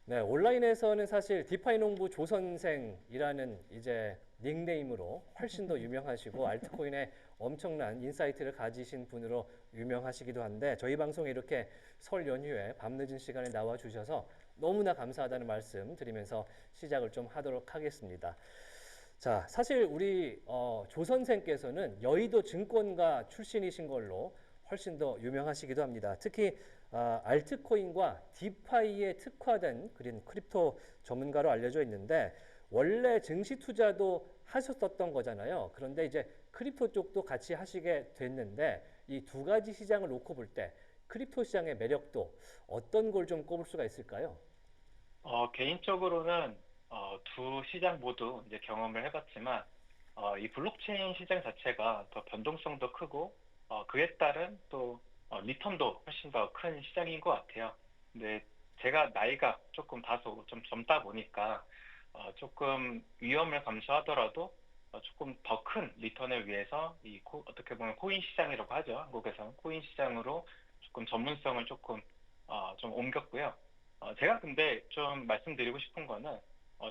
네, 온라인에서는 사실 디파이 농부 조 선생이라는 이제 닉네임으로 훨씬 더 유명하시고 알트코인에 엄청난 인사이트를 가지신 분으로 유명하시기도 한데 저희 방송에 이렇게 설 연휴에 밤늦은 시간에 나와 주셔서 너무나 감사하다는 말씀 드리면서 시작을 좀 하도록 하겠습니다. 자, 사실 우리 조 선생께서는 여의도 증권가 출신이신 걸로 훨씬 더 유명하시기도 합니다. 특히 알트코인과 디파이에 특화된 그린 크립토 전문가로 알려져 있는데 원래 증시 투자도 하셨었던 거잖아요. 그런데 이제 크립토 쪽도 같이 하시게 됐는데 이 두 가지 시장을 놓고 볼 때 크립토 시장의 매력도 어떤 걸 좀 꼽을 수가 있을까요? 개인적으로는 두 시장 모두 이제 경험을 해봤지만 이 블록체인 시장 자체가 더 변동성도 크고 그에 따른 또 리턴도 훨씬 더 큰 시장인 것 같아요. 근데 제가 나이가 조금 다소 좀 젊다 보니까 조금 위험을 감수하더라도 조금 더 큰 리턴을 위해서 어떻게 보면 코인 시장이라고 하죠. 한국에서는 코인 시장으로 조금 전문성을 조금 좀 옮겼고요. 제가 근데 좀 말씀드리고 싶은 거는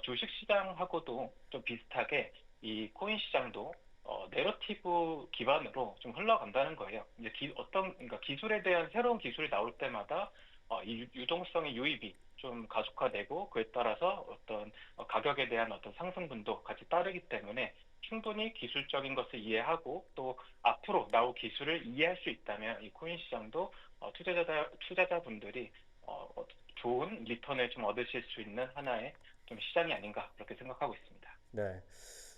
주식 시장하고도 좀 비슷하게 이 코인 시장도 내러티브 기반으로 좀 흘러간다는 거예요. 이제 그러니까 기술에 대한 새로운 기술이 나올 때마다 이 유동성의 유입이 좀 가속화되고 그에 따라서 어떤 가격에 대한 어떤 상승분도 같이 따르기 때문에 충분히 기술적인 것을 이해하고 또 앞으로 나올 기술을 이해할 수 있다면 이 코인 시장도 투자자분들이 좋은 리턴을 좀 얻으실 수 있는 하나의 좀 시장이 아닌가 그렇게 생각하고 있습니다. 네.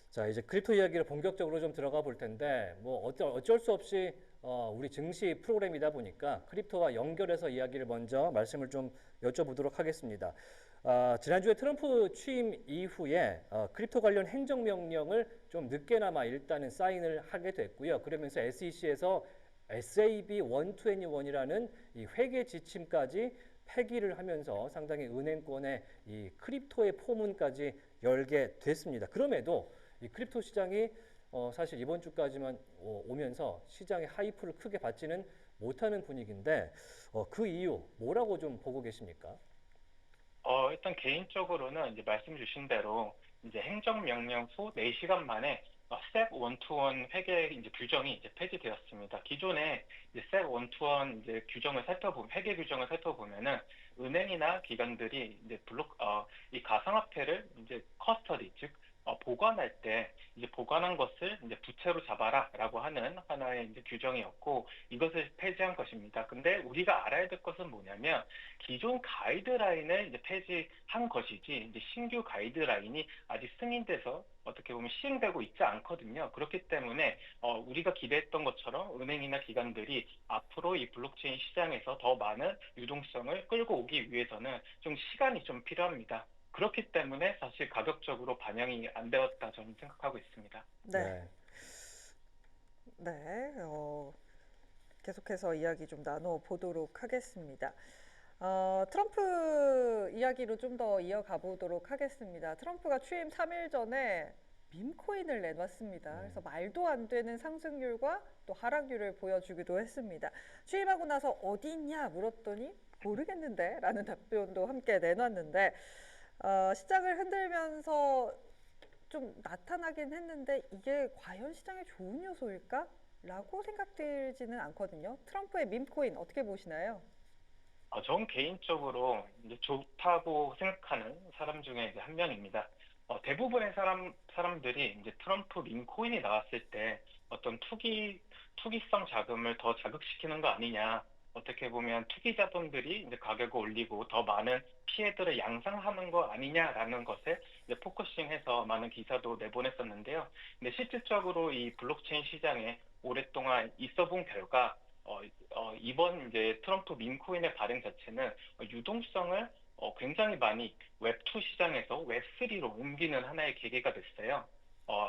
자, 이제 크립토 이야기를 본격적으로 좀 들어가 볼 텐데 뭐 어쩔 수 없이 우리 증시 프로그램이다 보니까 크립토와 연결해서 이야기를 먼저 말씀을 좀 여쭤보도록 하겠습니다. 지난주에 트럼프 취임 이후에 크립토 관련 행정명령을 좀 늦게나마 일단은 사인을 하게 됐고요. 그러면서 SEC에서 SAB 121이라는 이 회계 지침까지 폐기를 하면서 상당히 은행권의 이 크립토의 포문까지 열게 됐습니다. 그럼에도 이 크립토 시장이 사실 이번 주까지만 오면서 시장의 하이프를 크게 받지는 못하는 분위기인데 그 이유 뭐라고 좀 보고 계십니까? 일단 개인적으로는 이제 말씀 주신 대로 이제 행정명령 후 4시간 만에 스텝 121 회계 이제 규정이 이제 폐지되었습니다. 기존에 이제 스텝 121 이제 회계 규정을 살펴보면은 은행이나 기관들이 이제 이 가상화폐를 이제 커스터디, 즉 보관할 때 이제 보관한 것을 이제 부채로 잡아라라고 하는 하나의 이제 규정이었고 이것을 폐지한 것입니다. 근데 우리가 알아야 될 것은 뭐냐면 기존 가이드라인을 이제 폐지한 것이지 이제 신규 가이드라인이 아직 승인돼서 어떻게 보면 시행되고 있지 않거든요. 그렇기 때문에 우리가 기대했던 것처럼 은행이나 기관들이 앞으로 이 블록체인 시장에서 더 많은 유동성을 끌고 오기 위해서는 좀 시간이 좀 필요합니다. 그렇기 때문에 사실 가격적으로 반영이 안 되었다 저는 생각하고 있습니다. 네, 네. 네. 계속해서 이야기 좀 나눠보도록 하겠습니다. 트럼프 이야기로 좀 더 이어가 보도록 하겠습니다. 트럼프가 취임 3일 전에 밈코인을 내놨습니다. 그래서 말도 안 되는 상승률과 또 하락률을 보여주기도 했습니다. 취임하고 나서 어디 있냐 물었더니 모르겠는데 라는 답변도 함께 내놨는데 시장을 흔들면서 좀 나타나긴 했는데 이게 과연 시장에 좋은 요소일까? 라고 생각들지는 않거든요. 트럼프의 밈코인 어떻게 보시나요? 전 개인적으로 이제 좋다고 생각하는 사람 중에 이제 한 명입니다. 대부분의 사람들이 이제 트럼프 민코인이 나왔을 때 어떤 투기성 자금을 더 자극시키는 거 아니냐. 어떻게 보면 투기자본들이 이제 가격을 올리고 더 많은 피해들을 양상하는 거 아니냐라는 것에 이제 포커싱해서 많은 기사도 내보냈었는데요. 근데 실질적으로 이 블록체인 시장에 오랫동안 있어 본 결과 이번 이제 트럼프 민코인의 발행 자체는 유동성을 굉장히 많이 웹2 시장에서 웹3로 옮기는 하나의 계기가 됐어요.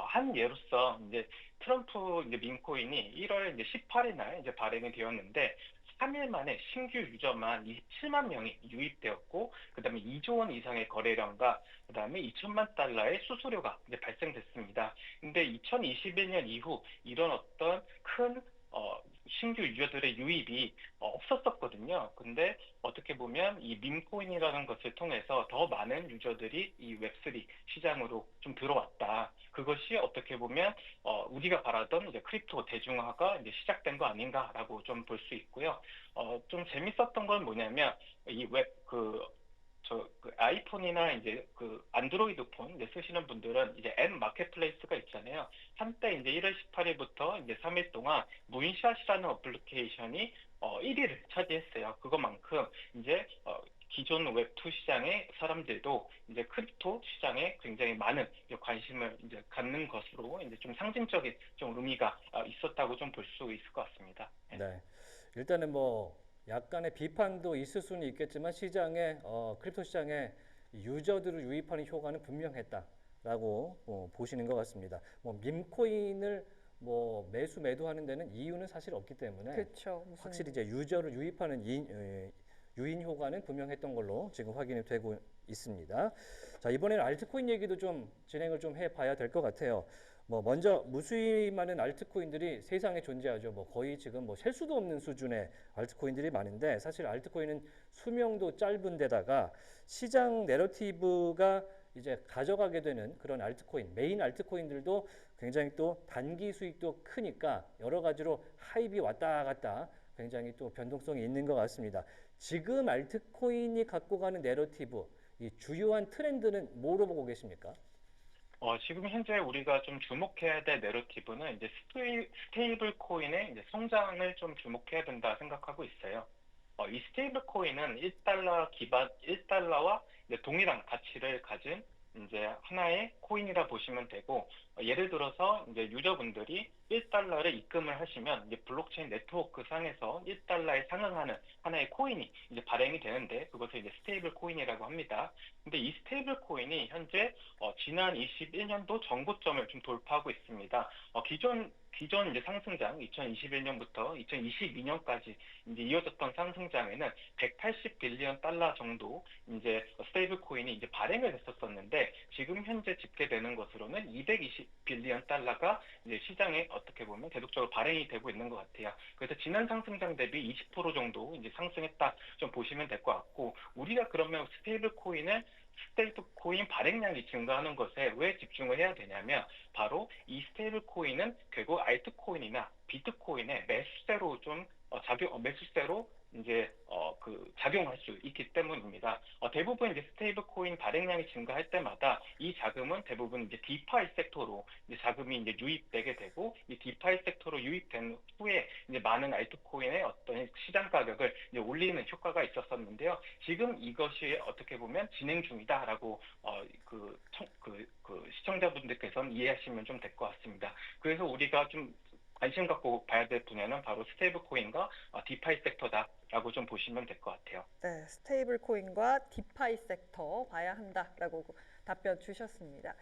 한 예로서 이제 트럼프 이제 민코인이 1월 이제 18일 날 이제 발행이 되었는데 3일 만에 신규 유저만 27만 명이 유입되었고 그다음에 2조 원 이상의 거래량과 그다음에 2천만 달러의 수수료가 이제 발생됐습니다. 근데 2021년 이후 이런 어떤 큰 신규 유저들의 유입이 없었었거든요. 근데 어떻게 보면 이 밈코인이라는 것을 통해서 더 많은 유저들이 이 웹3 시장으로 좀 들어왔다. 그것이 어떻게 보면 우리가 바라던 이제 크립토 대중화가 이제 시작된 거 아닌가라고 좀 볼 수 있고요. 좀 재밌었던 건 뭐냐면 이 그 아이폰이나 이제 그 안드로이드 폰 이제 쓰시는 분들은 이제 앱 마켓플레이스가 있잖아요. 한때 이제 1월 18일부터 이제 3일 동안 무인샷이라는 어플리케이션이 1위를 차지했어요. 그것만큼 이제 기존 웹2 시장의 사람들도 이제 크립토 시장에 굉장히 많은 이제 관심을 이제 갖는 것으로 이제 좀 상징적인 좀 의미가 있었다고 좀 볼 수 있을 것 같습니다. 네. 네. 일단은 뭐 약간의 비판도 있을 수는 있겠지만 시장에 크립토 시장에 유저들을 유입하는 효과는 분명했다라고 보시는 것 같습니다. 뭐 밈코인을 뭐 매도하는 데는 이유는 사실 없기 때문에 그렇죠. 무슨 확실히 이제 유저를 유입하는 유인 효과는 분명했던 걸로 지금 확인이 되고 있습니다. 자, 이번에는 알트코인 얘기도 좀 진행을 좀 해봐야 될 것 같아요. 뭐 먼저 무수히 많은 알트코인들이 세상에 존재하죠. 뭐 거의 지금 뭐 셀 수도 없는 수준의 알트코인들이 많은데 사실 알트코인은 수명도 짧은 데다가 시장 내러티브가 이제 가져가게 되는 그런 알트코인, 메인 알트코인들도 굉장히 또 단기 수익도 크니까 여러 가지로 하입이 왔다 갔다 굉장히 또 변동성이 있는 것 같습니다. 지금 알트코인이 갖고 가는 내러티브, 이 주요한 트렌드는 뭐로 보고 계십니까? 지금 현재 우리가 좀 주목해야 될 내러티브는 이제 스테이블 코인의 이제 성장을 좀 주목해야 된다 생각하고 있어요. 이 스테이블 코인은 1달러와 동일한 가치를 가진 이제 하나의 코인이라 보시면 되고, 예를 들어서 이제 유저분들이 1달러를 입금을 하시면 이제 블록체인 네트워크 상에서 1달러에 상응하는 하나의 코인이 이제 발행이 되는데 그것을 이제 스테이블 코인이라고 합니다. 근데 이 스테이블 코인이 현재 지난 21년도 정고점을 좀 돌파하고 있습니다. 기존 이제 상승장 2021년부터 2022년까지 이제 이어졌던 상승장에는 180 빌리언 달러 정도 이제 스테이블 코인이 이제 발행을 했었었는데 지금 현재 집계되는 것으로는 220 빌리언 달러가 이제 시장에 어떻게 보면 계속적으로 발행이 되고 있는 것 같아요. 그래서 지난 상승장 대비 20% 정도 이제 상승했다 좀 보시면 될 것 같고 우리가 그러면 스테이블 코인 발행량이 증가하는 것에 왜 집중을 해야 되냐면 바로 이 스테이블 코인은 결국 알트코인이나 비트코인의 매수세로 이제 작용할 수 있기 때문입니다. 대부분 이제 스테이블 코인 발행량이 증가할 때마다 이 자금은 대부분 이제 디파이 섹터로 이제 자금이 이제 유입되게 되고, 이 디파이 sekto로 유입된 후에 이제 많은 알트코인의 어떤 시장 가격을 이제 올리는 효과가 있었었는데요. 지금 이것이 어떻게 보면 진행 중이다라고 시청자분들께서는 이해하시면 좀 될 것 같습니다. 그래서 우리가 좀 관심 갖고 봐야 될 분야는 바로 스테이블 코인과 디파이 섹터다라고 좀 보시면 될 것 같아요. 네, 스테이블 코인과 디파이 섹터 봐야 한다라고 답변 주셨습니다.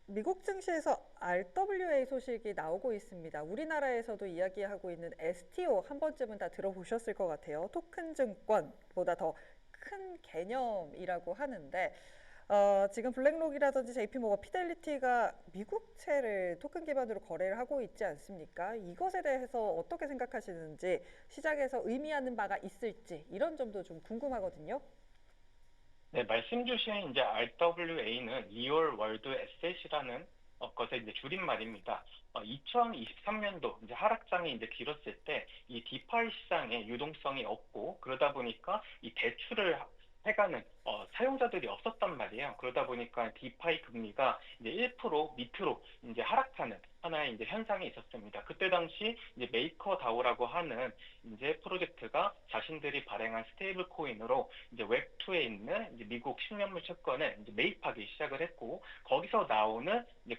미국 증시에서 RWA 소식이 나오고 있습니다. 우리나라에서도 이야기하고 있는 STO 한 번쯤은 다 들어보셨을 것 같아요. 토큰 증권보다 더 큰 개념이라고 하는데 지금 블랙록이라든지 JP모건, 피델리티가 미국채를 토큰 기반으로 거래를 하고 있지 않습니까? 이것에 대해서 어떻게 생각하시는지, 시장에서 의미하는 바가 있을지 이런 점도 좀 궁금하거든요. 네, 말씀 주신 이제 RWA는 Real World Asset이라는 것의 이제 줄임말입니다. 2023년도 이제 하락장이 이제 길었을 때 이 디파이 시장에 유동성이 없고, 그러다 보니까 이 대출을 해가는 사용자들이 없었단 말이에요. 그러다 보니까 디파이 금리가 이제 1% 밑으로 이제 하락하는 하나의 이제 현상이 있었습니다. 그때 당시 이제 메이커 다오라고 하는 이제 프로젝트가 자신들이 발행한 스테이블 코인으로 이제 웹2에 있는 이제 미국 10년물 채권을 이제 매입하기 시작을 했고, 거기서 나오는 이제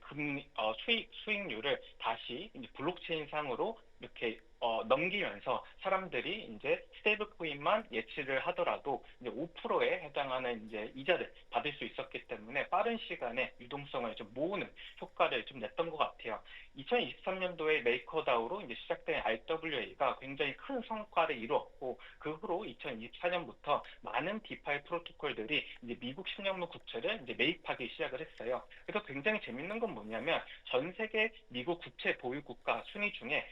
수익률을 다시 이제 블록체인 상으로 이렇게 넘기면서 사람들이 이제 스테이블 코인만 예치를 하더라도 이제 5%에 해당하는 이제 이자를 받을 수 있었기 때문에 빠른 시간에 유동성을 좀 모으는 효과를 좀 냈던 것 같아요. 2023년도에 메이커다우로 이제 시작된 RWA가 굉장히 큰 성과를 이루었고, 그 후로 2024년부터 많은 디파이 프로토콜들이 이제 미국 10년물 국채를 이제 매입하기 시작을 했어요. 그래서 굉장히 재밌는 건 뭐냐면, 전 세계 미국 국채 보유 국가 순위 중에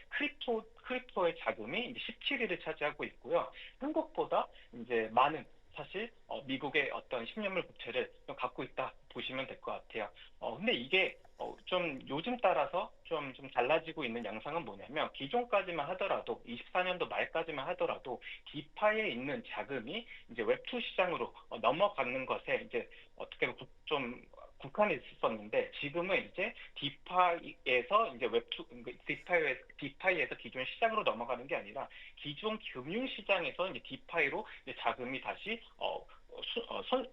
크립토의 자금이 이제 17위를 차지하고 있고요. 한국보다 이제 많은 사실 미국의 어떤 10년물 국채를 좀 갖고 있다 보시면 될 것 같아요. 근데 이게 좀 요즘 따라서 좀 달라지고 있는 양상은 뭐냐면, 기존까지만 하더라도 24년도 말까지만 하더라도 디파이에 있는 자금이 이제 웹2 시장으로 넘어가는 것에 이제 어떻게 보면 좀 국한이 있었는데, 지금은 이제 디파이에서 이제 웹2 디파이에서 기존 시장으로 넘어가는 게 아니라 기존 금융 시장에서 이제 디파이로 이제 자금이 다시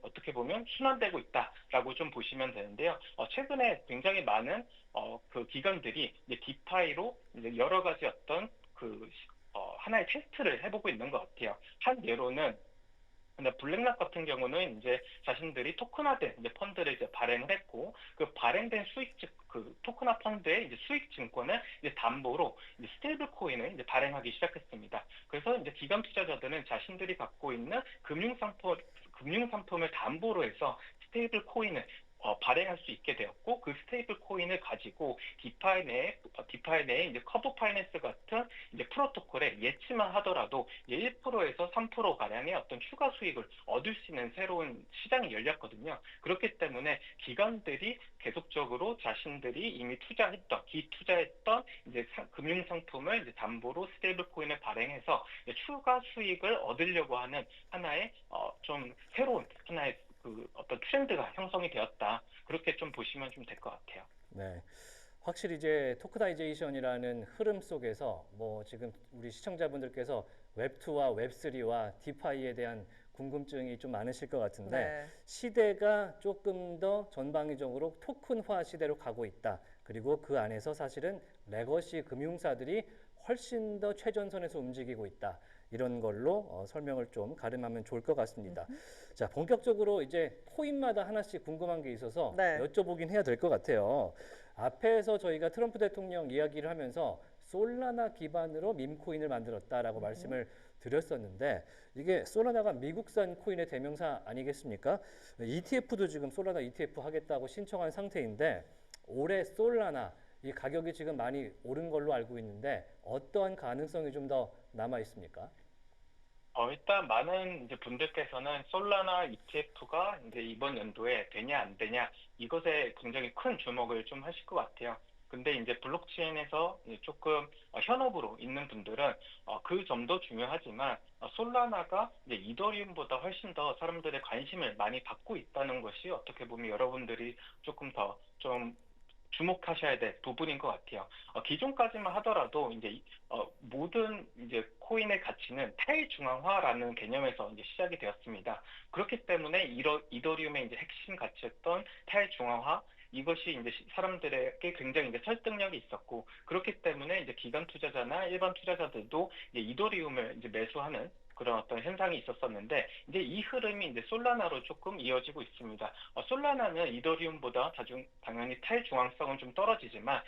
어떻게 보면 순환되고 있다라고 좀 보시면 되는데요. 최근에 굉장히 많은 그 기관들이 이제 디파이로 이제 여러 가지 어떤 하나의 테스트를 해보고 있는 것 같아요. 한 예로는, 근데 블랙락 같은 경우는 이제 자신들이 토큰화된 이제 펀드를 이제 발행을 했고, 그 발행된 그 토큰화 펀드의 이제 수익 증권을 이제 담보로 이제 스테이블 코인을 이제 발행하기 시작했습니다. 그래서 이제 기관 투자자들은 자신들이 갖고 있는 금융 상품을 담보로 해서 스테이블 코인을 발행할 수 있게 되었고, 그 스테이블 코인을 가지고 디파이 내에 이제 커브 파이낸스 같은 이제 프로토콜에 예치만 하더라도 이제 1%에서 3% 가량의 어떤 추가 수익을 얻을 수 있는 새로운 시장이 열렸거든요. 그렇기 때문에 기관들이 계속적으로 자신들이 이미 기투자했던 이제 금융 상품을 이제 담보로 스테이블 코인을 발행해서 이제 추가 수익을 얻으려고 하는 하나의 좀 새로운 하나의 그 어떤 트렌드가 형성이 되었다. 그렇게 좀 보시면 좀 될 것 같아요. 네. 확실히 이제 토크나이제이션이라는 흐름 속에서 뭐 지금 우리 시청자분들께서 웹2와 웹3와 디파이에 대한 궁금증이 좀 많으실 것 같은데, 네. 시대가 조금 더 전방위적으로 토큰화 시대로 가고 있다. 그리고 그 안에서 사실은 레거시 금융사들이 훨씬 더 최전선에서 움직이고 있다. 이런 걸로 설명을 좀 가름하면 좋을 것 같습니다. 자, 본격적으로 이제 코인마다 하나씩 궁금한 게 있어서 네. 여쭤보긴 해야 될 것 같아요. 앞에서 저희가 트럼프 대통령 이야기를 하면서 솔라나 기반으로 밈코인을 만들었다라고 말씀을 드렸었는데, 이게 솔라나가 미국산 코인의 대명사 아니겠습니까? ETF도 지금 솔라나 ETF 하겠다고 신청한 상태인데, 올해 솔라나 이 가격이 지금 많이 오른 걸로 알고 있는데 어떠한 가능성이 좀 더 남아 있습니까? 일단 많은 이제 분들께서는 솔라나 ETF가 이제 이번 연도에 되냐 안 되냐, 이것에 굉장히 큰 주목을 좀 하실 것 같아요. 근데 이제 블록체인에서 이제 조금 현업으로 있는 분들은 그 점도 중요하지만 솔라나가 이제 이더리움보다 훨씬 더 사람들의 관심을 많이 받고 있다는 것이 어떻게 보면 여러분들이 조금 더 좀 주목하셔야 될 부분인 것 같아요. 기존까지만 하더라도 이제 모든 이제 코인의 가치는 탈중앙화라는 개념에서 이제 시작이 되었습니다. 그렇기 때문에 이더리움의 이제 핵심 가치였던 탈중앙화 이것이 이제 사람들에게 굉장히 이제 설득력이 있었고 그렇기 때문에 이제 기관 투자자나 일반 투자자들도 이제 이더리움을 이제 매수하는 그런 어떤 현상이 있었었는데 이제 이 흐름이 이제 솔라나로 조금 이어지고 있습니다. 솔라나는 이더리움보다 당연히 탈중앙성은 좀 떨어지지만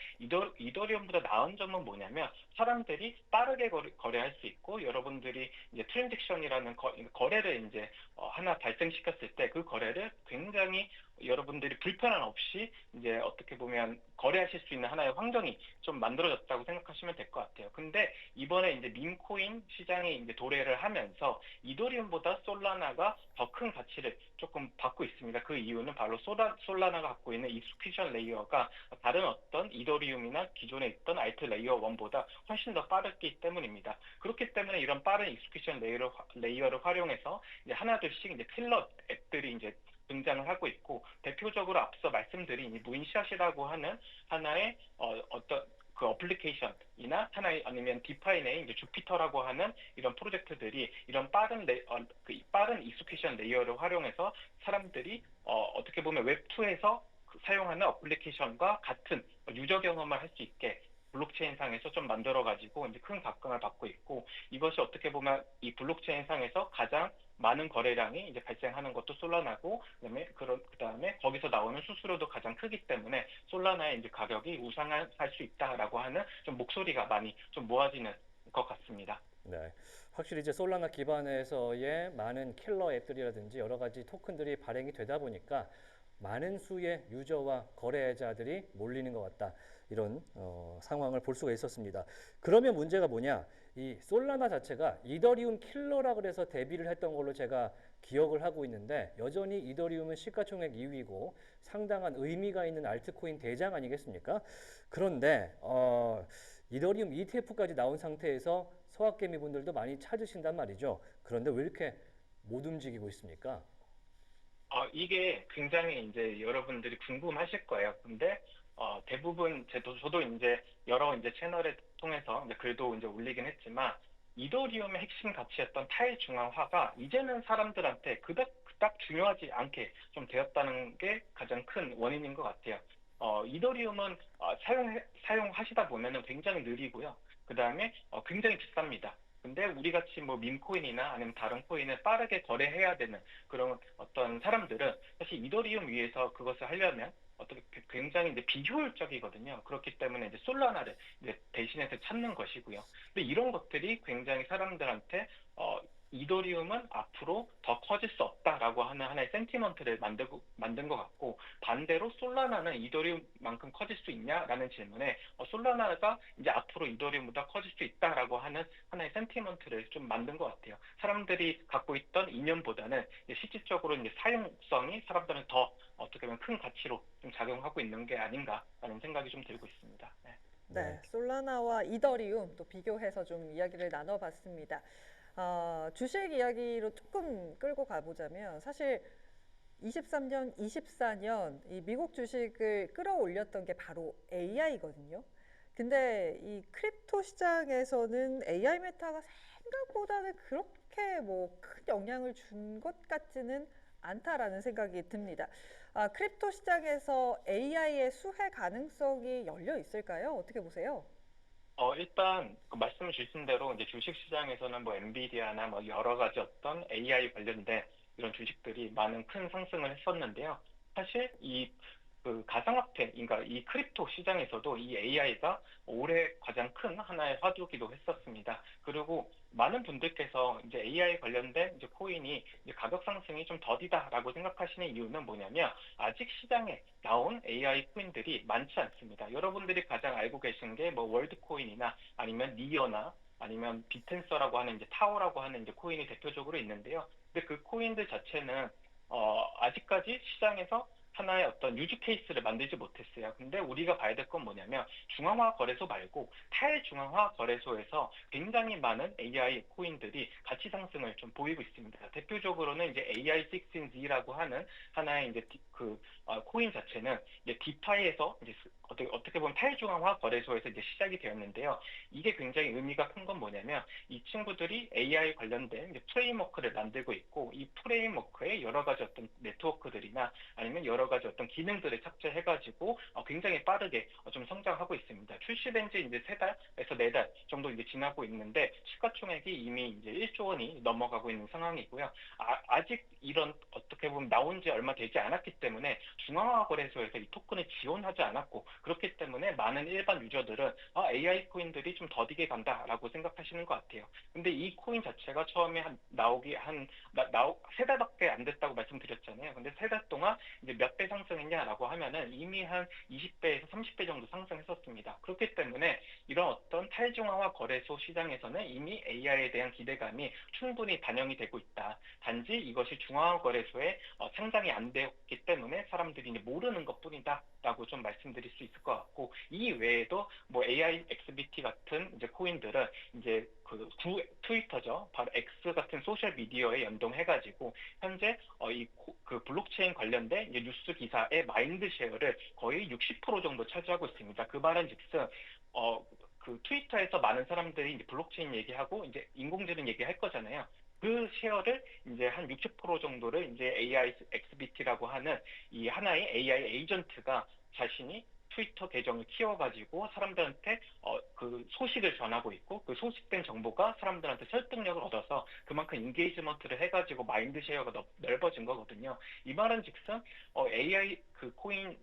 이더리움보다 나은 점은 뭐냐면 사람들이 빠르게 거래할 수 있고 여러분들이 이제 트랜잭션이라는 거래를 이제 하나 발생시켰을 때 그 거래를 굉장히 여러분들이 불편함 없이 이제 어떻게 보면 거래하실 수 있는 하나의 환경이 좀 만들어졌다고 생각하시면 될 것 같아요. 근데 이번에 이제 밈코인 시장이 이제 도래를 하면서 이더리움보다 솔라나가 더 큰 가치를 조금 받고 있습니다. 그 이유는 바로 솔라나가 갖고 있는 익스큐션 레이어가 다른 어떤 이더리움이나 기존에 있던 알트 레이어 1보다 훨씬 더 빠르기 때문입니다. 그렇기 때문에 이런 빠른 익스큐션 레이어를 활용해서 이제 하나둘씩 이제 필러 앱들이 이제 등장을 하고 있고 대표적으로 앞서 말씀드린 이 문샷이라고 하는 하나의 어떤 그 어플리케이션이나 하나의 아니면 디파이 내에 이제 주피터라고 하는 이런 프로젝트들이 이런 그 빠른 익스큐션 레이어를 활용해서 사람들이 어떻게 보면 웹2에서 사용하는 어플리케이션과 같은 유저 경험을 할 수 있게 블록체인상에서 좀 만들어가지고 이제 큰 각광을 받고 있고 이것이 어떻게 보면 이 블록체인상에서 가장 많은 거래량이 이제 발생하는 것도 솔라나고 그다음에 거기서 나오는 수수료도 가장 크기 때문에 솔라나의 이제 가격이 우상할 수 있다라고 하는 좀 목소리가 많이 좀 모아지는 것 같습니다. 네. 확실히 이제 솔라나 기반에서의 많은 킬러 앱들이라든지 여러 가지 토큰들이 발행이 되다 보니까 많은 수의 유저와 거래자들이 몰리는 것 같다. 이런 상황을 볼 수가 있었습니다. 그러면 문제가 뭐냐? 이 솔라나 자체가 이더리움 킬러라 그래서 데뷔를 했던 걸로 제가 기억을 하고 있는데 여전히 이더리움은 시가총액 2위고 상당한 의미가 있는 알트코인 대장 아니겠습니까? 그런데 이더리움 ETF까지 나온 상태에서 서학개미 분들도 많이 찾으신단 말이죠. 그런데 왜 이렇게 못 움직이고 있습니까? 이게 굉장히 이제 여러분들이 궁금하실 거예요. 근데 대부분 저도 이제 여러 이제 채널을 통해서 이제 글도 이제 올리긴 했지만 이더리움의 핵심 가치였던 탈중앙화가 이제는 사람들한테 그닥 중요하지 않게 좀 되었다는 게 가장 큰 원인인 것 같아요. 이더리움은 사용하시다 보면은 굉장히 느리고요. 그 다음에 굉장히 비쌉니다. 근데 우리 같이 뭐 밈코인이나 아니면 다른 코인을 빠르게 거래해야 되는 그런 어떤 사람들은 사실 이더리움 위에서 그것을 하려면 어떻게 굉장히 이제 비효율적이거든요. 그렇기 때문에 이제 솔라나를 이제 대신해서 찾는 것이고요. 근데 이런 것들이 굉장히 사람들한테 이더리움은 앞으로 더 커질 수 없다라고 하는 하나의 센티먼트를 만든 것 같고 반대로 솔라나는 이더리움만큼 커질 수 있냐라는 질문에 솔라나가 이제 앞으로 이더리움보다 커질 수 있다라고 하는 하나의 센티먼트를 좀 만든 것 같아요. 사람들이 갖고 있던 이념보다는 실질적으로 이제 사용성이 사람들은 더 어떻게 보면 큰 가치로 좀 작용하고 있는 게 아닌가라는 생각이 좀 들고 있습니다. 네. 네. 네, 솔라나와 이더리움 또 비교해서 좀 이야기를 나눠봤습니다. 주식 이야기로 조금 끌고 가보자면 사실 23년, 24년 이 미국 주식을 끌어올렸던 게 바로 AI거든요. 근데 이 크립토 시장에서는 AI 메타가 생각보다는 그렇게 뭐 큰 영향을 준 것 같지는 않다라는 생각이 듭니다. 크립토 시장에서 AI의 수혜 가능성이 열려 있을까요? 어떻게 보세요? 일단 그 말씀 주신 대로 이제 주식 시장에서는 뭐 엔비디아나 뭐 여러 가지 어떤 AI 관련된 이런 주식들이 많은 큰 상승을 했었는데요. 사실 이 그 가상화폐, 그러니까 이 크립토 시장에서도 이 AI가 올해 가장 큰 하나의 화두기도 했었습니다. 그리고 많은 분들께서 이제 AI 관련된 이제 코인이 이제 가격 상승이 좀 더디다라고 생각하시는 이유는 뭐냐면 아직 시장에 나온 AI 코인들이 많지 않습니다. 여러분들이 가장 알고 계신 게 뭐 월드코인이나 아니면 니어나 아니면 비텐서라고 하는 이제 타오라고 하는 이제 코인이 대표적으로 있는데요. 근데 그 코인들 자체는 아직까지 시장에서 하나의 어떤 유즈 케이스를 만들지 못했어요. 근데 우리가 봐야 될 건 뭐냐면 중앙화 거래소 말고 탈중앙화 거래소에서 굉장히 많은 AI 코인들이 가치 상승을 좀 보이고 있습니다. 대표적으로는 이제 AI16Z라고 하는 하나의 이제 코인 자체는 이제 디파이에서 이제 어떻게 보면 탈중앙화 거래소에서 이제 시작이 되었는데요. 이게 굉장히 의미가 큰 건 뭐냐면 이 친구들이 AI 관련된 이제 프레임워크를 만들고 있고 이 프레임워크에 여러 가지 어떤 네트워크들이나 아니면 여러 가지 어떤 기능들을 탑재해가지고 굉장히 빠르게 좀 성장하고 있습니다. 출시된 지 이제 3달에서 4달 정도 이제 지나고 있는데 시가총액이 이미 이제 1조 원이 넘어가고 있는 상황이고요. 아직 이런 어떻게 보면 나온 지 얼마 되지 않았기 때문에 중앙화 거래소에서 이 토큰을 지원하지 않았고 그렇기 때문에 많은 일반 유저들은 AI 코인들이 좀 더디게 간다라고 생각하시는 것 같아요. 근데 이 코인 자체가 처음에 나오기 3달밖에 안 됐다고 말씀드렸잖아요. 근데 3달 동안 이제 몇 배 상승했냐라고 하면은 이미 한 20배에서 30배 정도 상승했었습니다. 그렇기 때문에 이런 어떤 탈중앙화 거래소 시장에서는 이미 AI에 대한 기대감이 충분히 반영이 되고 있다. 단지 이것이 중앙화 거래소에 상장이 안 되었기 때문에 사람들이 이제 모르는 것뿐이다라고 좀 말씀드릴 수 있을 것 같고 이 외에도 뭐 AI XBT 같은 이제 코인들은 이제 트위터죠. 바로 X 같은 소셜 미디어에 연동해가지고 현재 그 블록체인 관련된 이제 뉴스 기사의 마인드 쉐어를 거의 60% 정도 차지하고 있습니다. 그 말은즉슨 그 트위터에서 많은 사람들이 이제 블록체인 얘기하고 이제 인공지능 얘기할 거잖아요. 그 쉐어를 이제 한 60% 정도를 이제 AI XBT라고 하는 이 하나의 AI 에이전트가 자신이 트위터 계정을 키워가지고 사람들한테 그 소식을 전하고 있고 그 소식된 정보가 사람들한테 설득력을 얻어서 그만큼 인게이지먼트를 해가지고 마인드 쉐어가 넓어진 거거든요. 이 말은즉슨 AI 그 코인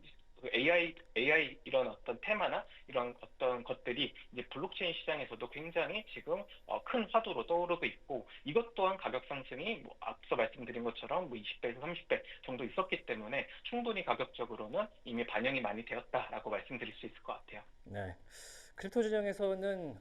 AI 이런 어떤 테마나 이런 어떤 것들이 이제 블록체인 시장에서도 굉장히 지금 큰 화두로 떠오르고 있고 이것 또한 가격 상승이 뭐 앞서 말씀드린 것처럼 뭐 20배에서 30배 정도 있었기 때문에 충분히 가격적으로는 이미 반영이 많이 되었다라고 말씀드릴 수 있을 것 같아요. 네. 크립토 시장에서는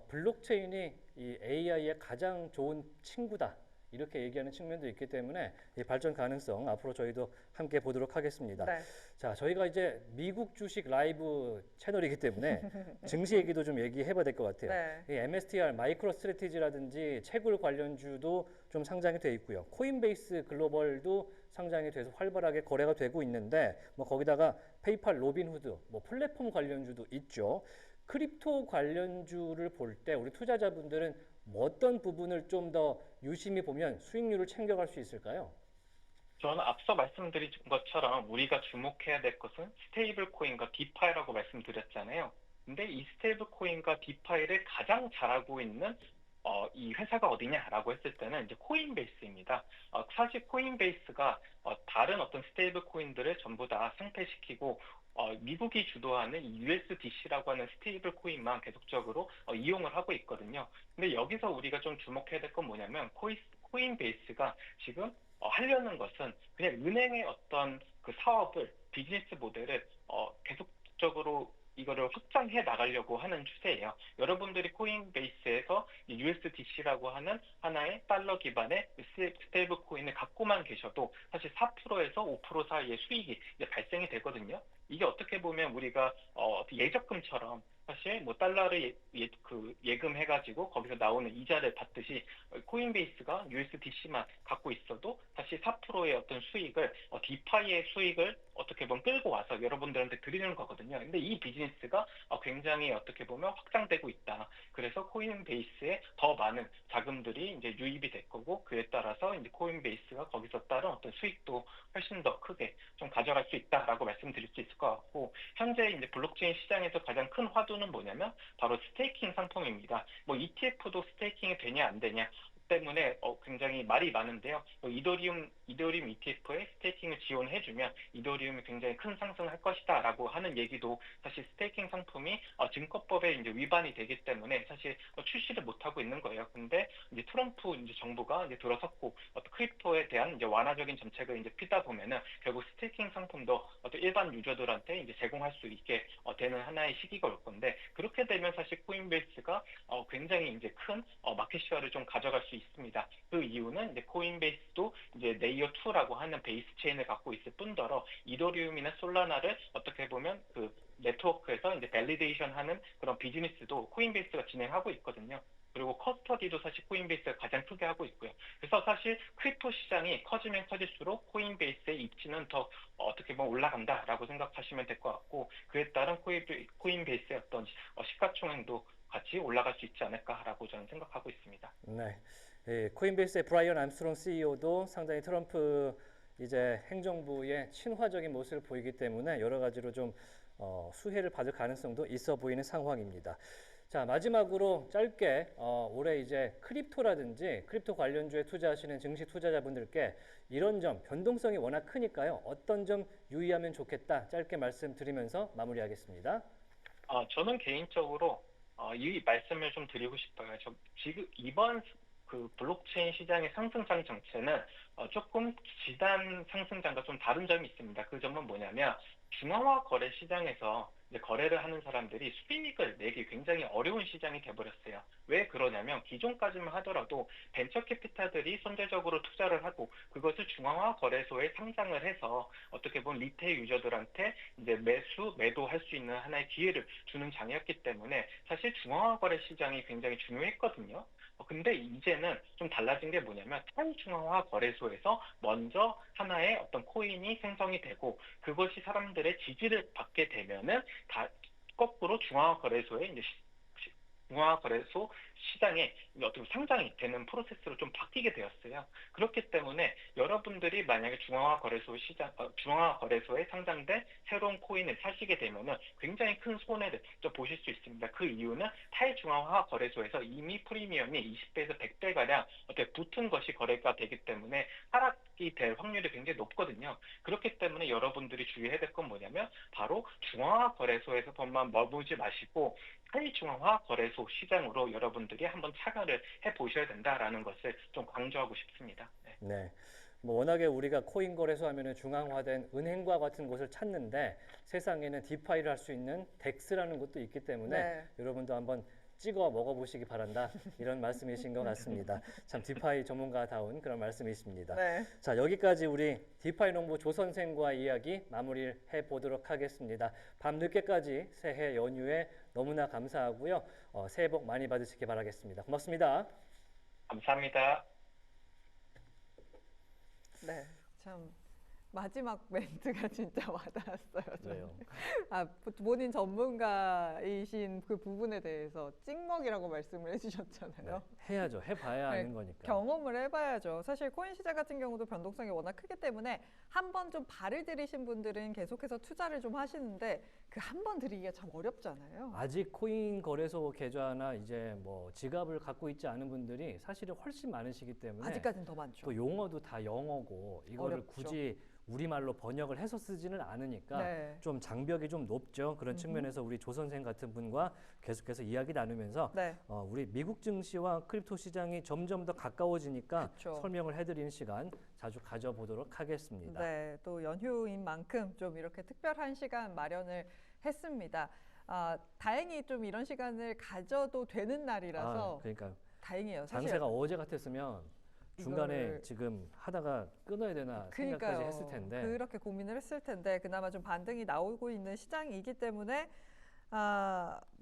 블록체인이 이 AI의 가장 좋은 친구다. 이렇게 얘기하는 측면도 있기 때문에 이 발전 가능성 앞으로 저희도 함께 보도록 하겠습니다. 네. 자, 저희가 이제 미국 주식 라이브 채널이기 때문에 증시 얘기도 좀 얘기해봐야 될 것 같아요. 네. 이 MSTR, 마이크로 스트래티지라든지 채굴 관련주도 좀 상장이 돼 있고요. 코인베이스 글로벌도 상장이 돼서 활발하게 거래가 되고 있는데 뭐 거기다가 페이팔, 로빈후드, 뭐 플랫폼 관련주도 있죠. 크립토 관련주를 볼 때 우리 투자자분들은 뭐 어떤 부분을 좀 더 유심히 보면 수익률을 챙겨갈 수 있을까요? 저는 앞서 말씀드린 것처럼 우리가 주목해야 될 것은 스테이블 코인과 디파이라고 말씀드렸잖아요. 근데 이 스테이블 코인과 디파이를 가장 잘하고 있는 이 회사가 어디냐라고 했을 때는 이제 코인베이스입니다. 사실 코인베이스가 다른 어떤 스테이블 코인들을 전부 다 상폐시키고 미국이 주도하는 이 USDC라고 하는 스테이블 코인만 계속적으로 이용을 하고 있거든요. 근데 여기서 우리가 좀 주목해야 될 건 뭐냐면 코인베이스가 지금 하려는 것은 그냥 은행의 어떤 그 사업을 비즈니스 모델을 계속적으로 이거를 확장해 나가려고 하는 추세예요. 여러분들이 코인베이스에서 USDC라고 하는 하나의 달러 기반의 스테이블 코인을 갖고만 계셔도 사실 4%에서 5% 사이의 수익이 이제 발생이 되거든요. 이게 어떻게 보면 우리가 예적금처럼 사실 뭐 달러를 예금해가지고 거기서 나오는 이자를 받듯이 코인베이스가 USDC만 갖고 있어도 사실 4%의 어떤 수익을 디파이의 수익을 어떻게 보면 끌고 와서 여러분들한테 드리는 거거든요. 근데 이 비즈니스가 굉장히 어떻게 보면 확장되고 있다. 그래서 코인베이스에 더 많은 자금들이 이제 유입이 될 거고 그에 따라서 이제 코인베이스가 거기서 따른 어떤 수익도 훨씬 더 크게 좀 가져갈 수 있다라고 말씀드릴 수 있을 것 같고 현재 이제 블록체인 시장에서 가장 큰 화두는 뭐냐면 바로 스테이킹 상품입니다. 뭐 ETF도 스테이킹이 되냐 안 되냐 때문에 굉장히 말이 많은데요. 이더리움 ETF에 스테이킹을 지원해주면 이더리움이 굉장히 큰 상승을 할 것이다라고 하는 얘기도 사실 스테이킹 상품이 증권법에 이제 위반이 되기 때문에 사실 출시를 못 하고 있는 거예요. 근데 이제 트럼프 이제 정부가 이제 들어섰고 크립토에 대한 이제 완화적인 정책을 이제 피다 보면은 결국 스테이킹 상품도 일반 유저들한테 이제 제공할 수 있게 되는 하나의 시기가 올 건데 그렇게 되면 사실 코인베이스가 굉장히 이제 큰 마켓 쉐어를 좀 가져갈 수 수 있습니다. 그 이유는 이제 코인베이스도 이제 레이어 2라고 하는 베이스 체인을 갖고 있을 뿐더러 이더리움이나 솔라나를 어떻게 보면 그 네트워크에서 이제 밸리데이션 하는 그런 비즈니스도 코인베이스가 진행하고 있거든요. 그리고 커스터디도 사실 코인베이스가 가장 크게 하고 있고요. 그래서 사실 크립토 시장이 커지면 커질수록 코인베이스의 입지는 더 어떻게 보면 올라간다라고 생각하시면 될 것 같고, 그에 따른 코인베이스의 어떤 시가총액도 같이 올라갈 수 있지 않을까라고 저는 생각하고 있습니다. 네. 예, 코인베이스의 브라이언 암스트롱 CEO도 상당히 트럼프 이제 행정부의 친화적인 모습을 보이기 때문에 여러 가지로 좀 수혜를 받을 가능성도 있어 보이는 상황입니다. 자, 마지막으로 짧게 올해 이제 크립토라든지 크립토 관련주에 투자하시는 증시 투자자분들께 이런 점 변동성이 워낙 크니까요. 어떤 점 유의하면 좋겠다 짧게 말씀드리면서 마무리하겠습니다. 저는 개인적으로 이 말씀을 좀 드리고 싶어요. 지금 이번 그 블록체인 시장의 상승장 정체는 조금 지난 상승장과 좀 다른 점이 있습니다. 그 점은 뭐냐면 중앙화 거래 시장에서 이제 거래를 하는 사람들이 수익을 내기 굉장히 어려운 시장이 돼버렸어요. 왜 그러냐면 기존까지만 하더라도 벤처 캐피탈들이 선제적으로 투자를 하고 그것을 중앙화 거래소에 상장을 해서 어떻게 보면 리테일 유저들한테 이제 매도할 수 있는 하나의 기회를 주는 장이었기 때문에 사실 중앙화 거래 시장이 굉장히 중요했거든요. 근데 이제는 좀 달라진 게 뭐냐면 탈중앙화 거래소에서 먼저 하나의 어떤 코인이 생성이 되고 그것이 사람들의 지지를 받게 되면은 다 거꾸로 중앙화 거래소에 이제 중앙화 거래소 시장에 어떻게 상장이 되는 프로세스로 좀 바뀌게 되었어요. 그렇기 때문에 여러분들이 만약에 중앙화 거래소에 상장된 새로운 코인을 사시게 되면은 굉장히 큰 손해를 좀 보실 수 있습니다. 그 이유는 탈중앙화 거래소에서 이미 프리미엄이 20배에서 100배 가량 어떻게 붙은 것이 거래가 되기 때문에 하락이 될 확률이 굉장히 높거든요. 그렇기 때문에 여러분들이 주의해야 될 건 뭐냐면 바로 중앙화 거래소에서만 머무지 마시고 탈중앙화 거래소 시장으로 여러분들이 한번 참여를 해보셔야 된다라는 것을 좀 강조하고 싶습니다. 네. 네. 뭐 워낙에 우리가 코인 거래소 하면은 중앙화된 은행과 같은 곳을 찾는데 세상에는 디파이를 할 수 있는 덱스라는 것도 있기 때문에 네. 여러분도 한번 찍어 먹어보시기 바란다. 이런 말씀이신 것 같습니다. 참 디파이 전문가다운 그런 말씀이십니다. 네. 자, 여기까지 우리 디파이 농부 조 선생과 이야기 마무리를 해보도록 하겠습니다. 밤늦게까지 새해 연휴에 너무나 감사하고요. 새해 복 많이 받으시기 바라겠습니다. 고맙습니다. 감사합니다. 네. 참 마지막 멘트가 진짜 와닿았어요. 저는. 왜요? 본인 전문가이신 그 부분에 대해서 찍먹이라고 말씀을 해주셨잖아요. 네, 해야죠. 해봐야 네, 하는 거니까. 경험을 해봐야죠. 사실 코인 시장 같은 경우도 변동성이 워낙 크기 때문에 한 번 좀 발을 들이신 분들은 계속해서 투자를 좀 하시는데 그 한 번 들이기가 참 어렵잖아요. 아직 코인 거래소 계좌나 이제 뭐 지갑을 갖고 있지 않은 분들이 사실은 훨씬 많으시기 때문에 아직까지는 더 많죠. 또 용어도 다 영어고 이거를 어렵죠. 굳이 우리말로 번역을 해서 쓰지는 않으니까 네. 좀 장벽이 좀 높죠. 그런 측면에서 우리 조 선생 같은 분과 계속해서 이야기 나누면서 네. 우리 미국 증시와 크립토 시장이 점점 더 가까워지니까 그쵸. 설명을 해드리는 시간 자주 가져보도록 하겠습니다. 네, 또 연휴인 만큼 좀 이렇게 특별한 시간 마련을 했습니다. 다행히 좀 이런 시간을 가져도 되는 날이라서 그러니까 다행이에요. 사실 장세가 어제 같았으면 중간에 이걸- 지금 하다가 끊어야 되나 생각까지 그러니까요. 했을 텐데 그렇게 고민을 했을 텐데 그나마 좀 반등이 나오고 있는 시장이기 때문에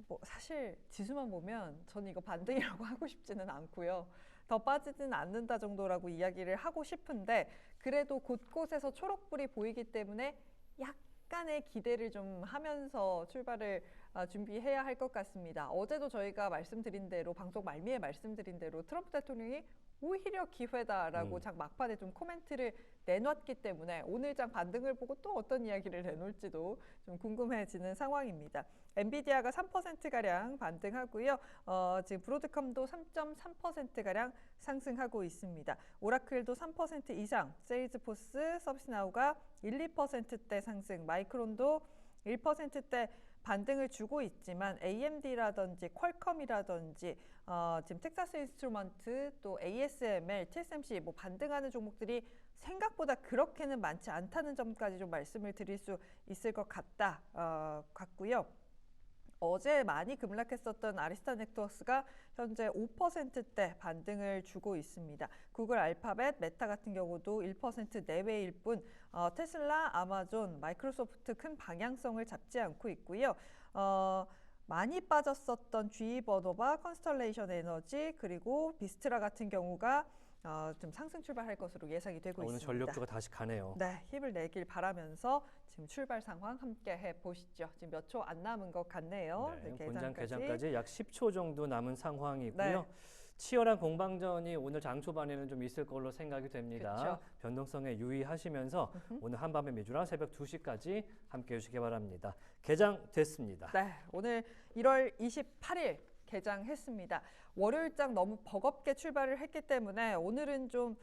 뭐 사실 지수만 보면 저는 이거 반등이라고 하고 싶지는 않고요. 더 빠지지는 않는다 정도라고 이야기를 하고 싶은데 그래도 곳곳에서 초록불이 보이기 때문에 약간의 기대를 좀 하면서 출발을 준비해야 할 것 같습니다. 어제도 저희가 말씀드린 대로 방송 말미에 말씀드린 대로 트럼프 대통령이 오히려 기회다라고 장 막판에 좀 코멘트를 내놨기 때문에 오늘 장 반등을 보고 또 어떤 이야기를 내놓을지도 좀 궁금해지는 상황입니다. 엔비디아가 3%가량 반등하고요. 지금 브로드컴도 3.3%가량 상승하고 있습니다. 오라클도 3% 이상, 세일즈포스, 서비스나우가 1~2%대 상승, 마이크론도 1%대 반등을 주고 있지만 AMD라든지 퀄컴이라든지 지금 텍사스 인스트루먼트 또 ASML, TSMC 뭐 반등하는 종목들이 생각보다 그렇게는 많지 않다는 점까지 좀 말씀을 드릴 수 있을 것 같고요. 어제 많이 급락했었던 아리스타 네트워크스가 현재 5%대 반등을 주고 있습니다. 구글, 알파벳, 메타 같은 경우도 1% 내외일 뿐 테슬라, 아마존, 마이크로소프트 큰 방향성을 잡지 않고 있고요. 많이 빠졌었던 GE 버너바, 컨스텔레이션 에너지 그리고 비스트라 같은 경우가 좀 상승 출발할 것으로 예상이 되고 오늘 있습니다. 전력주가 다시 가네요. 네, 힘을 내길 바라면서 지금 출발 상황 함께 해보시죠. 지금 몇 초 안 남은 것 같네요. 네, 네, 본장 개장까지 약 10초 정도 남은 상황이고요. 네. 치열한 공방전이 오늘 장 초반에는 좀 있을 걸로 생각이 됩니다. 그쵸. 변동성에 유의하시면서 오늘 한밤의 미주랑 새벽 2시까지 함께해 주시기 바랍니다. 개장됐습니다. 네, 오늘 1월 28일 개장했습니다. 월요일장 너무 버겁게 출발을 했기 때문에 오늘은 좀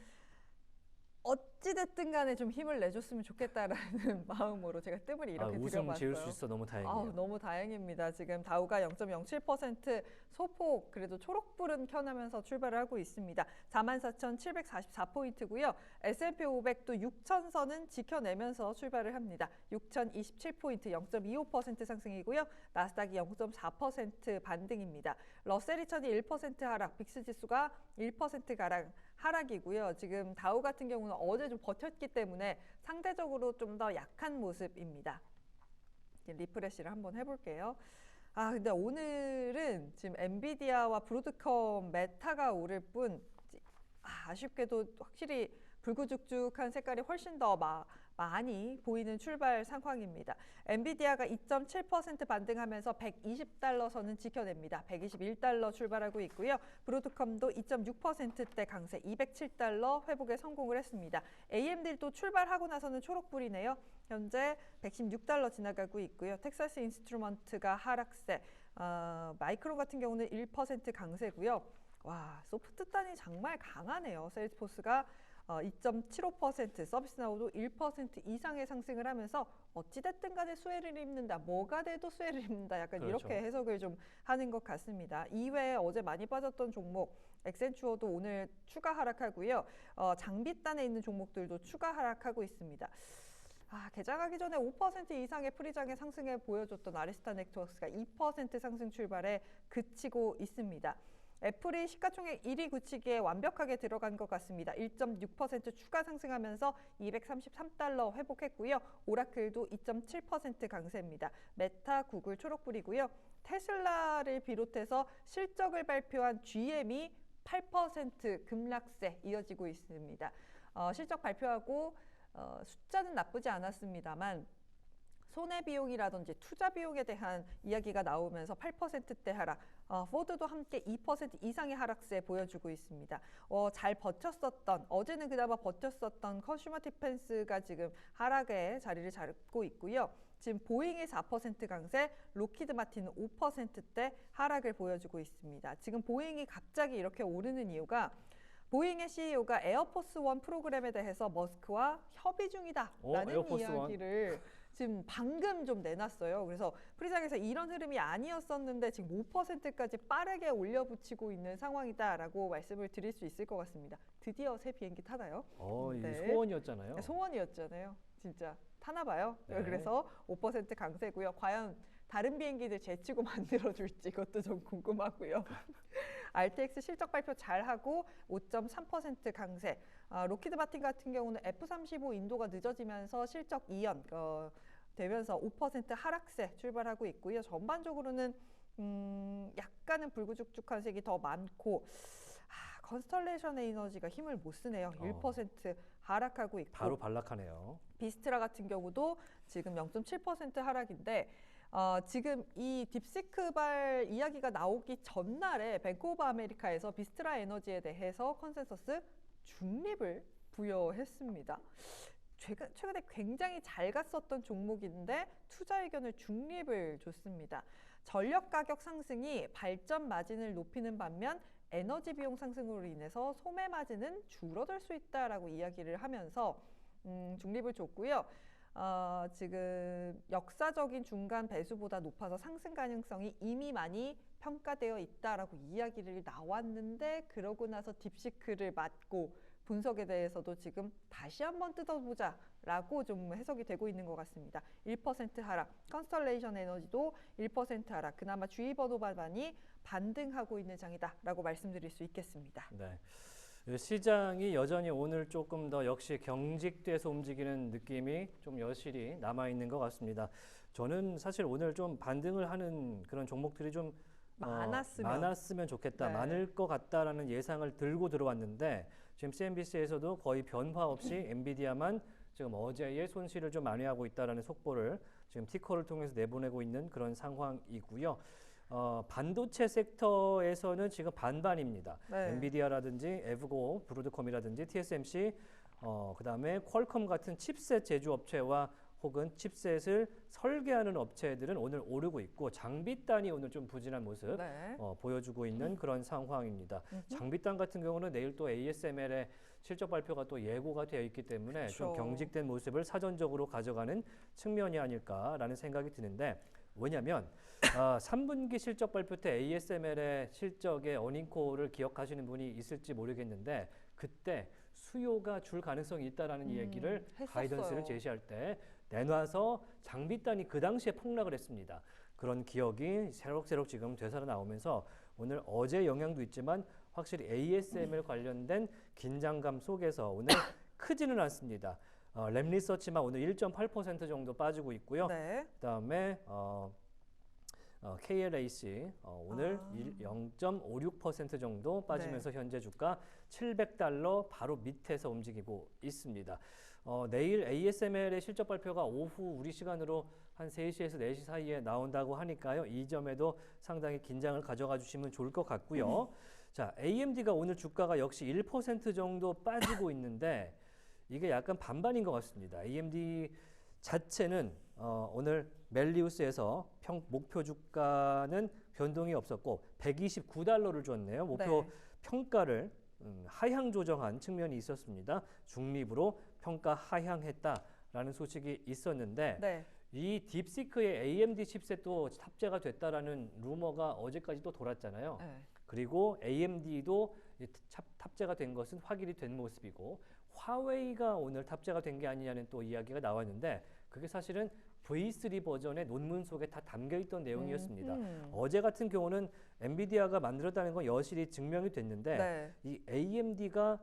어찌됐든 간에 좀 힘을 내줬으면 좋겠다라는 마음으로 제가 뜸을 이렇게 웃음 들여봤어요. 지을 수 있어 너무 다행이에요. 너무 다행입니다. 지금 다우가 0.07% 소폭 그래도 초록불은 켜나면서 출발을 하고 있습니다. 44,744포인트고요. S&P 500도 6,000선은 지켜내면서 출발을 합니다. 6,027포인트 0.25% 상승이고요. 나스닥이 0.4% 반등입니다. 러셀 2000이 1% 하락, 빅스 지수가 1%가량 하락이고요. 지금 다우 같은 경우는 어제 좀 버텼기 때문에 상대적으로 좀 더 약한 모습입니다. 리프레시를 한번 해볼게요. 근데 오늘은 지금 엔비디아와 브로드컴, 메타가 오를 뿐 아쉽게도 확실히 불구죽죽한 색깔이 훨씬 더 많이 보이는 출발 상황입니다. 엔비디아가 2.7% 반등하면서 120달러 선은 지켜냅니다. 121달러 출발하고 있고요. 브로드컴도 2.6%대 강세 207달러 회복에 성공을 했습니다. AMD도 출발하고 나서는 초록불이네요. 현재 116달러 지나가고 있고요. 텍사스 인스트루먼트가 하락세, 마이크론 같은 경우는 1% 강세고요. 와, 소프트단이 정말 강하네요. 세일즈포스가 2.75%, 서비스나우도 1% 이상의 상승을 하면서 어찌됐든 간에 수혜를 입는다. 뭐가 돼도 수혜를 입는다. 약간 그렇죠. 이렇게 해석을 좀 하는 것 같습니다. 이외에 어제 많이 빠졌던 종목, 엑센추어도 오늘 추가 하락하고요. 장비단에 있는 종목들도 추가 하락하고 있습니다. 개장하기 전에 5% 이상의 프리장의 상승에 보여줬던 아리스타 네트워크스가 2% 상승 출발에 그치고 있습니다. 애플이 시가총액 1위 굳히기에 완벽하게 들어간 것 같습니다. 1.6% 추가 상승하면서 233달러 회복했고요. 오라클도 2.7% 강세입니다. 메타, 구글 초록불이고요. 테슬라를 비롯해서 실적을 발표한 GM이 8% 급락세 이어지고 있습니다. 실적 발표하고 숫자는 나쁘지 않았습니다만 손해비용이라든지 투자 비용에 대한 이야기가 나오면서 8%대 하락, 포드도 함께 2% 이상의 하락세 보여주고 있습니다. 잘 버텼었던, 어제는 그나마 버텼었던 컨슈머 디펜스가 지금 하락에 자리를 잡고 있고요. 지금 보잉이 4% 강세, 로키드 마틴은 5%대 하락을 보여주고 있습니다. 지금 보잉이 갑자기 이렇게 오르는 이유가 보잉의 CEO가 에어포스 원 프로그램에 대해서 머스크와 협의 중이다라는 에어포스 이야기를 지금 방금 좀 내놨어요. 그래서 프리장에서 이런 흐름이 아니었었는데 지금 5%까지 빠르게 올려붙이고 있는 상황이다라고 말씀을 드릴 수 있을 것 같습니다. 드디어 새 비행기 타나요? 이게 소원이었잖아요. 소원이었잖아요. 진짜 타나 봐요. 네. 그래서 5% 강세고요. 과연 다른 비행기들 제치고 만들어줄지 이것도 좀 궁금하고요. RTX 실적 발표 잘하고 5.3% 강세. 로키드 마틴 같은 경우는 F-35 인도가 늦어지면서 실적 이연 되면서 5% 하락세 출발하고 있고요. 전반적으로는 약간은 불구죽죽한 색이 더 많고 컨스텔레이션 에너지가 힘을 못 쓰네요. 1% 하락하고 있고 바로 반락하네요. 비스트라 같은 경우도 지금 0.7% 하락인데 지금 이 딥시크발 이야기가 나오기 전날에 뱅크 오브 아메리카에서 비스트라 에너지에 대해서 컨센서스 중립을 부여했습니다. 최근에 굉장히 잘 갔었던 종목인데 투자 의견을 중립을 줬습니다. 전력 가격 상승이 발전 마진을 높이는 반면 에너지 비용 상승으로 인해서 소매 마진은 줄어들 수 있다라고 이야기를 하면서 중립을 줬고요. 지금 역사적인 중간 배수보다 높아서 상승 가능성이 이미 많이 평가되어 있다라고 이야기를 나왔는데 그러고 나서 딥시크를 맞고 분석에 대해서도 지금 다시 한번 뜯어보자라고 좀 해석이 되고 있는 것 같습니다. 1% 하락, 컨스텔레이션 에너지도 1% 하락, 그나마 GE버노바만이 반등하고 있는 장이다라고 말씀드릴 수 있겠습니다. 네. 시장이 여전히 오늘 조금 더 역시 경직돼서 움직이는 느낌이 좀 여실히 남아있는 것 같습니다. 저는 사실 오늘 좀 반등을 하는 그런 종목들이 좀 많았으면 좋겠다, 네. 많을 것 같다라는 예상을 들고 들어왔는데 지금 CNBC에서도 거의 변화 없이 엔비디아만 지금 어제의 손실을 좀 만회하고 있다라는 속보를 지금 티커를 통해서 내보내고 있는 그런 상황이고요. 반도체 섹터에서는 지금 반반입니다. 네. 엔비디아라든지 에브고, 브로드컴이라든지 TSMC, 그다음에 퀄컴 같은 칩셋 제조업체와 혹은 칩셋을 설계하는 업체들은 오늘 오르고 있고 장비단이 오늘 좀 부진한 모습 네. 보여주고 있는 그런 상황입니다. 장비단 같은 경우는 내일 또 ASML의 실적 발표가 또 예고가 되어 있기 때문에 좀 그렇죠. 경직된 모습을 사전적으로 가져가는 측면이 아닐까라는 생각이 드는데 왜냐하면 3분기 실적 발표 때 ASML의 실적의 어닝콜을 기억하시는 분이 있을지 모르겠는데 그때 수요가 줄 가능성이 있다라는 얘기를 했었어요. 가이던스를 제시할 때 내놔서 장비단이 그 당시에 폭락을 했습니다. 그런 기억이 새록새록 지금 되살아 나오면서 오늘 어제 영향도 있지만 확실히 ASML 관련된 긴장감 속에서 오늘 크지는 않습니다. 램리서치만 오늘 1.8% 정도 빠지고 있고요. 네. 그다음에 KLAC 오늘 0.56% 정도 빠지면서 현재 주가 $700 바로 밑에서 움직이고 있습니다. 내일 ASML의 실적 발표가 오후 우리 시간으로 한 3시에서 4시 사이에 나온다고 하니까요. 이 점에도 상당히 긴장을 가져가 주시면 좋을 것 같고요. 자, AMD가 오늘 주가가 역시 1% 정도 빠지고 있는데 이게 약간 반반인 것 같습니다. AMD 자체는 오늘 멜리우스에서 목표 주가는 변동이 없었고 $129를 줬네요. 목표 네. 평가를 하향 조정한 측면이 있었습니다. 중립으로 평가 하향했다라는 소식이 있었는데 네. 이 딥시크의 AMD 칩셋도 탑재가 됐다라는 루머가 어제까지 또 돌았잖아요. 네. 그리고 AMD도 탑재가 된 것은 확인이 된 모습이고 화웨이가 오늘 탑재가 된 게 아니냐는 또 이야기가 나왔는데 그게 사실은 V3 버전의 논문 속에 다 담겨있던 내용이었습니다. 어제 같은 경우는 엔비디아가 만들었다는 건 여실히 증명이 됐는데 네. 이 AMD가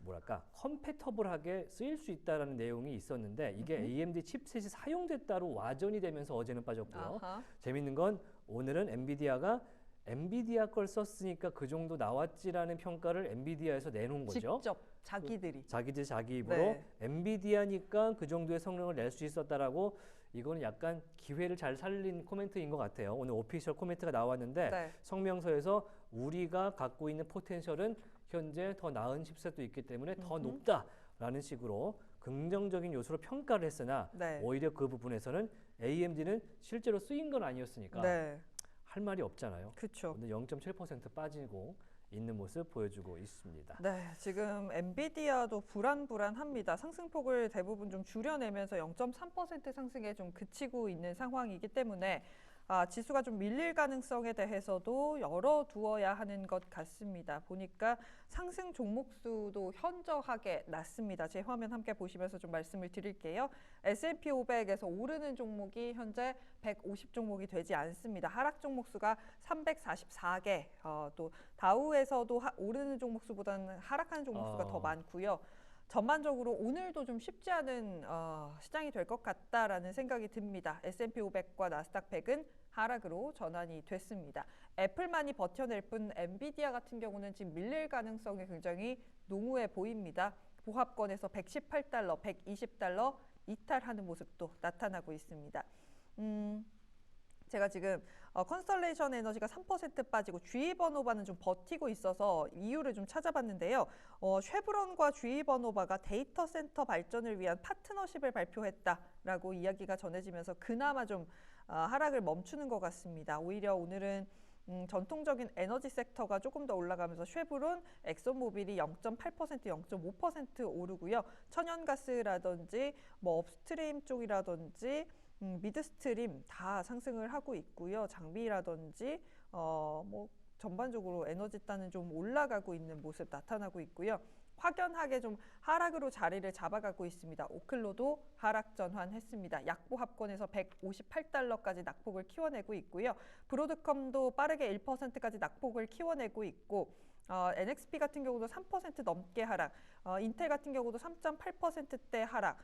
뭐랄까 컴패터블하게 쓰일 수 있다라는 내용이 있었는데 이게 AMD 칩셋이 사용됐다로 와전이 되면서 어제는 빠졌고요. 아하. 재밌는 건 오늘은 엔비디아가 엔비디아 걸 썼으니까 그 정도 나왔지라는 평가를 엔비디아에서 내놓은 거죠. 직접 자기들이. 자기들 자기 입으로 네. 엔비디아니까 그 정도의 성능을 낼 수 있었다라고 이거는 약간 기회를 잘 살린 코멘트인 것 같아요. 오늘 오피셜 코멘트가 나왔는데 네. 성명서에서 우리가 갖고 있는 포텐셜은 현재 더 나은 칩셋도 있기 때문에 더 높다라는 식으로 긍정적인 요소로 평가를 했으나 네. 오히려 그 부분에서는 AMD는 실제로 쓰인 건 아니었으니까 네. 할 말이 없잖아요. 그렇죠. 오늘 0.7% 빠지고 있는 모습 보여주고 있습니다. 네, 지금 엔비디아도 불안합니다. 상승폭을 대부분 좀 줄여내면서 0.3% 상승에 좀 그치고 있는 상황이기 때문에 지수가 좀 밀릴 가능성에 대해서도 열어두어야 하는 것 같습니다. 보니까 상승 종목 수도 현저하게 낮습니다. 제 화면 함께 보시면서 좀 말씀을 드릴게요. S&P 500에서 오르는 종목이 현재 150 종목이 되지 않습니다. 하락 종목 수가 344개, 또 다우에서도 오르는 종목 수보다는 하락하는 종목 수가 더 많고요. 전반적으로 오늘도 좀 쉽지 않은 시장이 될 것 같다라는 생각이 듭니다. S&P 500과 나스닥 100은 하락으로 전환이 됐습니다. 애플만이 버텨낼 뿐 엔비디아 같은 경우는 지금 밀릴 가능성이 굉장히 농후해 보입니다. 보합권에서 $118, $120 이탈하는 모습도 나타나고 있습니다. 제가 지금 컨스텔레이션 에너지가 3% 빠지고 GE버노바는 좀 버티고 있어서 이유를 좀 찾아봤는데요. 쉐브론과 GE버노바가 데이터 센터 발전을 위한 파트너십을 발표했다라고 이야기가 전해지면서 그나마 좀 하락을 멈추는 것 같습니다. 오히려 오늘은 전통적인 에너지 섹터가 조금 더 올라가면서 쉐브론, 엑소모빌이 0.8%, 0.5% 오르고요. 천연가스라든지 뭐 업스트림 쪽이라든지 미드스트림 다 상승을 하고 있고요. 장비라든지 뭐 전반적으로 에너지단은 좀 올라가고 있는 모습 나타나고 있고요. 확연하게 좀 하락으로 자리를 잡아가고 있습니다. 오클로도 하락 전환했습니다. 약보합권에서 158달러까지 낙폭을 키워내고 있고요. 브로드컴도 빠르게 1%까지 낙폭을 키워내고 있고 NXP 같은 경우도 3% 넘게 하락, 인텔 같은 경우도 3.8%대 하락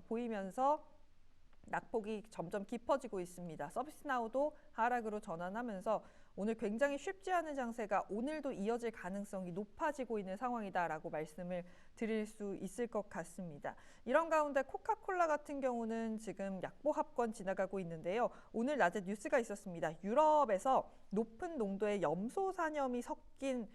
보이면서 낙폭이 점점 깊어지고 있습니다. 서비스나우도 하락으로 전환하면서 오늘 굉장히 쉽지 않은 장세가 오늘도 이어질 가능성이 높아지고 있는 상황이다라고 말씀을 드릴 수 있을 것 같습니다. 이런 가운데 코카콜라 같은 경우는 지금 약보합권 지나가고 있는데요. 오늘 낮에 뉴스가 있었습니다. 유럽에서 높은 농도의 염소산염이 섞인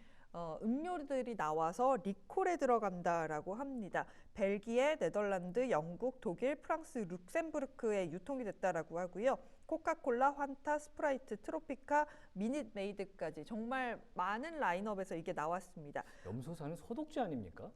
음료들이 나와서 리콜에 들어간다라고 합니다. 벨기에, 네덜란드, 영국, 독일, 프랑스, 룩셈부르크에 유통이 됐다라고 하고요. 코카콜라, 환타, 스프라이트, 트로피카, 미닛메이드까지 정말 많은 라인업에서 이게 나왔습니다. 염소산은 소독제 아닙니까?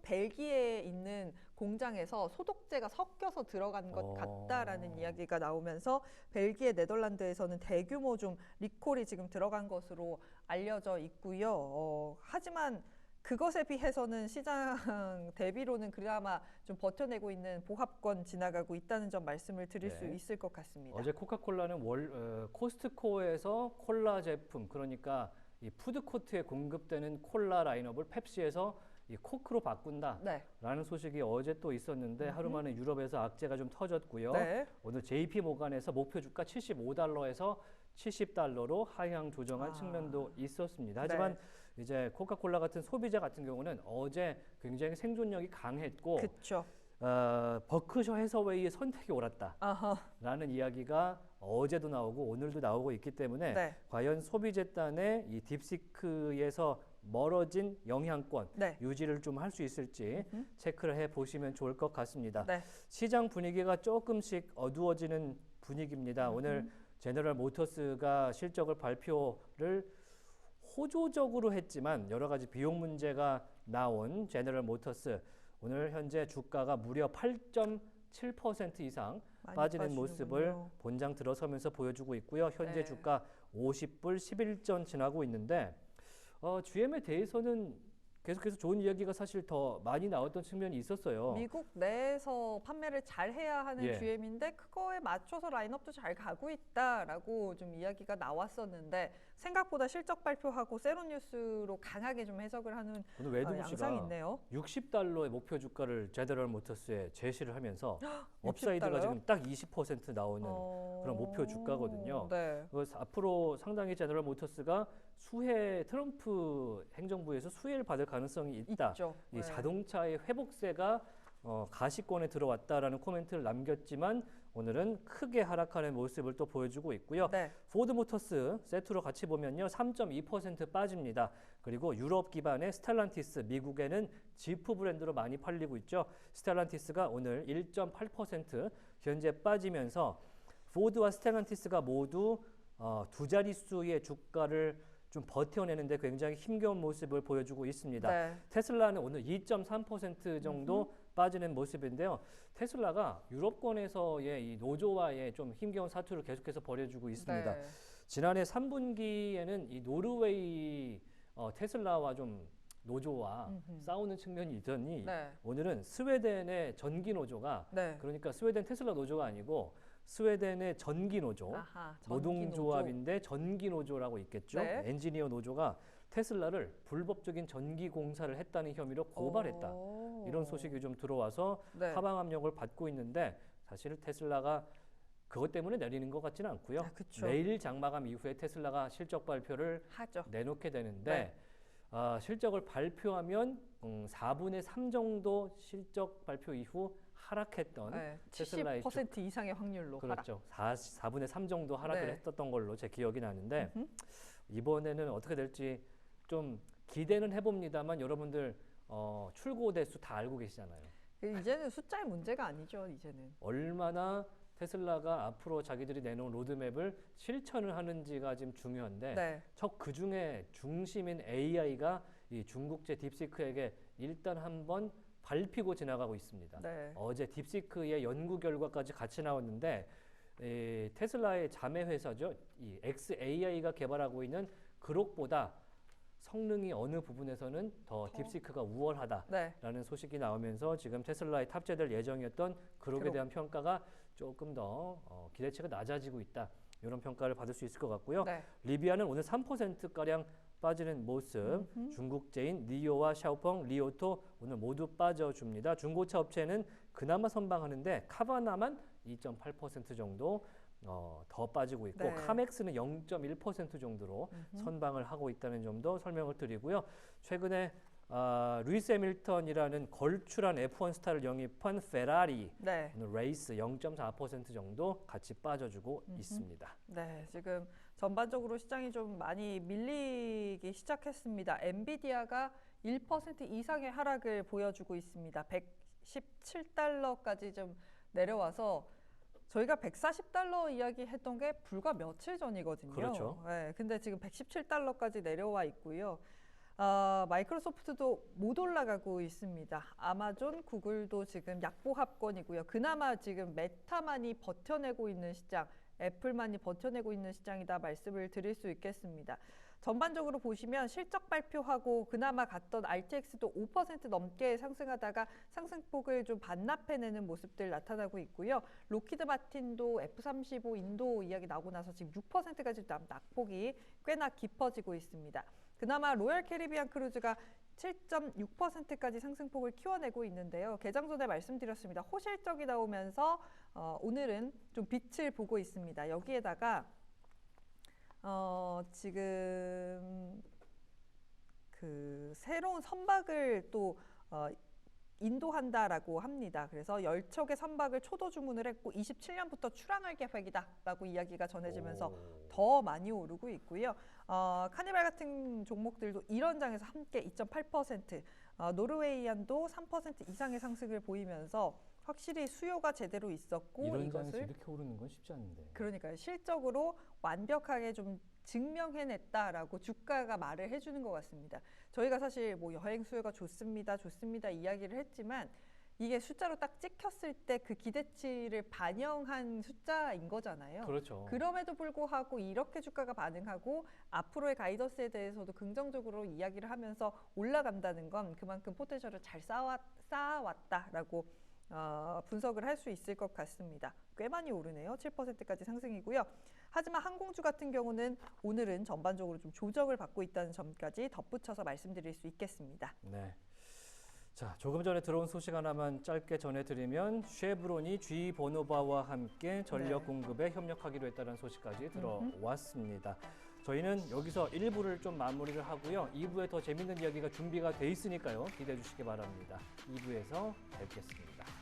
벨기에에 있는 공장에서 소독제가 섞여서 들어간 것 같다라는 이야기가 나오면서 벨기에, 네덜란드에서는 대규모 좀 리콜이 지금 들어간 것으로 알려져 있고요. 하지만 그것에 비해서는 시장 대비로는 그나마 좀 버텨내고 있는 보합권 지나가고 있다는 점 말씀을 드릴 수 있을 것 같습니다. 어제 코카콜라는 코스트코에서 콜라 제품, 그러니까 이 푸드코트에 공급되는 콜라 라인업을 펩시에서 이 코크로 바꾼다라는 소식이 어제 또 있었는데 하루 만에 유럽에서 악재가 좀 터졌고요. 오늘 JP 모간에서 목표 주가 75달러에서 70달러로 하향 조정한 측면도 있었습니다. 하지만 이제 코카콜라 같은 소비자 같은 경우는 어제 굉장히 생존력이 강했고 버크셔 해서웨이의 선택이 옳았다라는 이야기가 어제도 나오고 오늘도 나오고 있기 때문에 과연 소비재단의 이 딥시크에서 멀어진 영향권 유지를 좀 할 수 있을지 체크를 해보시면 좋을 것 같습니다. 시장 분위기가 조금씩 어두워지는 분위기입니다. 오늘 제너럴 모터스가 실적을 발표를 호조적으로 했지만 여러 가지 비용 문제가 나온 제너럴 모터스, 오늘 현재 주가가 무려 8.7% 이상 빠지는 모습을 본장 들어서면서 보여주고 있고요. 현재 주가 50불 11전 지나고 있는데 GM에 대해서는 계속해서 좋은 이야기가 사실 더 많이 나왔던 측면이 있었어요. 미국 내에서 판매를 잘 해야 하는 GM인데 그거에 맞춰서 라인업도 잘 가고 있다라고 좀 이야기가 나왔었는데 생각보다 실적 발표하고 세로뉴스로 강하게 좀 해석을 하는 양상이 있네요. 60달러의 목표 주가를 제너럴 모터스에 제시를 하면서 업사이드가 지금 딱 20% 나오는 그런 목표 주가거든요. 그래서 앞으로 상당히 제너럴 모터스가 트럼프 행정부에서 수혜를 받을 가능성이 있다. 이 자동차의 회복세가 가시권에 들어왔다라는 코멘트를 남겼지만 오늘은 크게 하락하는 모습을 또 보여주고 있고요. 포드 모터스 세트로 같이 보면요, 3.2% 빠집니다. 그리고 유럽 기반의 스텔란티스, 미국에는 지프 브랜드로 많이 팔리고 있죠. 스텔란티스가 오늘 1.8% 현재 빠지면서 포드와 스텔란티스가 모두 두 자릿수의 주가를 좀 버텨내는데 굉장히 힘겨운 모습을 보여주고 있습니다. 테슬라는 오늘 2.3% 정도 빠지는 모습인데요. 테슬라가 유럽권에서의 이 노조와의 좀 힘겨운 사투를 계속해서 벌여주고 있습니다. 지난해 3분기에는 이 노르웨이 테슬라와 좀 노조와 싸우는 측면이 있더니 오늘은 스웨덴의 전기 노조가 그러니까 스웨덴 테슬라 노조가 아니고 스웨덴의 전기 노조, 노동조합인데 전기 노조라고 있겠죠. 엔지니어 노조가 테슬라를 불법적인 전기 공사를 했다는 혐의로 고발했다. 이런 소식이 좀 들어와서 하방 압력을 받고 있는데 사실 테슬라가 그것 때문에 내리는 것 같지는 않고요. 내일 장마감 이후에 테슬라가 실적 발표를 내놓게 되는데 실적을 발표하면 4분의 3 정도 실적 발표 이후 하락했던 테슬라의 70% 이상의 확률로 그렇죠. 4분의 3 정도 하락을 했었던 걸로 제 기억이 나는데 이번에는 어떻게 될지 좀 기대는 해봅니다만 여러분들 출고 대수 다 알고 계시잖아요. 이제는 숫자의 문제가 아니죠. 이제는 얼마나 테슬라가 앞으로 자기들이 내놓은 로드맵을 실천을 하는지가 지금 중요한데 그 중에 중심인 AI가 이 중국제 딥시크에게 일단 한번 밟히고 지나가고 있습니다. 어제 딥시크의 연구 결과까지 같이 나왔는데 테슬라의 자매 회사죠. 이 xAI가 개발하고 있는 그록보다 성능이 어느 부분에서는 더 딥시크가 우월하다라는 네. 소식이 나오면서 지금 테슬라에 탑재될 예정이었던 그룹에 그룹. 대한 평가가 조금 더 기대치가 낮아지고 있다. 이런 평가를 받을 수 있을 것 같고요. 네. 리비아는 오늘 3%가량 빠지는 모습. 중국제인 니오와 샤오펑, 리오토 오늘 모두 빠져줍니다. 중고차 업체는 그나마 선방하는데 카바나만 2.8% 정도 더 빠지고 있고 네. 카맥스는 0.1% 정도로 선방을 하고 있다는 점도 설명을 드리고요. 최근에 루이스 해밀턴이라는 걸출한 F1 스타를 영입한 페라리 네. 오늘 레이스 0.4% 정도 같이 빠져주고 있습니다. 네, 지금 전반적으로 시장이 좀 많이 밀리기 시작했습니다. 엔비디아가 1% 이상의 하락을 보여주고 있습니다. 117달러까지 좀 내려와서 저희가 140달러 이야기했던 게 불과 며칠 전이거든요. 그렇죠. 네, 근데 지금 117달러까지 내려와 있고요. 마이크로소프트도 못 올라가고 있습니다. 아마존, 구글도 지금 약보합권이고요. 그나마 지금 메타만이 버텨내고 있는 시장, 애플만이 버텨내고 있는 시장이다 말씀을 드릴 수 있겠습니다. 전반적으로 보시면 실적 발표하고 그나마 갔던 RTX도 5% 넘게 상승하다가 상승폭을 좀 반납해내는 모습들 나타나고 있고요. 로키드 마틴도 F-35 인도 이야기 나오고 나서 지금 6%까지 낙폭이 꽤나 깊어지고 있습니다. 그나마 로열 캐리비안 크루즈가 7.6%까지 상승폭을 키워내고 있는데요. 개장 전에 말씀드렸습니다. 호실적이 나오면서 오늘은 좀 빛을 보고 있습니다. 여기에다가 지금 그 새로운 선박을 또 인도한다라고 합니다. 그래서 10척의 선박을 초도 주문을 했고 27년부터 출항할 계획이다라고 이야기가 전해지면서 더 많이 오르고 있고요. 카니발 같은 종목들도 이런 장에서 함께 2.8%, 노르웨이안도 3% 이상의 상승을 보이면서 확실히 수요가 제대로 있었고 이런 이것을 장에서 이렇게 오르는 건 쉽지 않은데. 그러니까요. 실적으로 완벽하게 좀 증명해냈다라고 주가가 말을 해주는 것 같습니다. 저희가 사실 뭐 여행 수요가 좋습니다 이야기를 했지만 이게 숫자로 딱 찍혔을 때 그 기대치를 반영한 숫자인 거잖아요. 그렇죠. 그럼에도 불구하고 이렇게 주가가 반응하고 앞으로의 가이던스에 대해서도 긍정적으로 이야기를 하면서 올라간다는 건 그만큼 포텐셜을 잘 쌓아왔다라고 분석을 할 수 있을 것 같습니다. 꽤 많이 오르네요. 7%까지 상승이고요. 하지만 항공주 같은 경우는 오늘은 전반적으로 좀 조정을 받고 있다는 점까지 덧붙여서 말씀드릴 수 있겠습니다. 네. 자, 조금 전에 들어온 소식 하나만 짧게 전해드리면 쉐브론이 GE 보노바와 함께 전력 네. 공급에 협력하기로 했다는 소식까지 들어왔습니다. 저희는 여기서 1부를 좀 마무리를 하고요. 2부에 더 재밌는 이야기가 준비가 돼 있으니까요. 기대해 주시기 바랍니다. 2부에서 뵙겠습니다.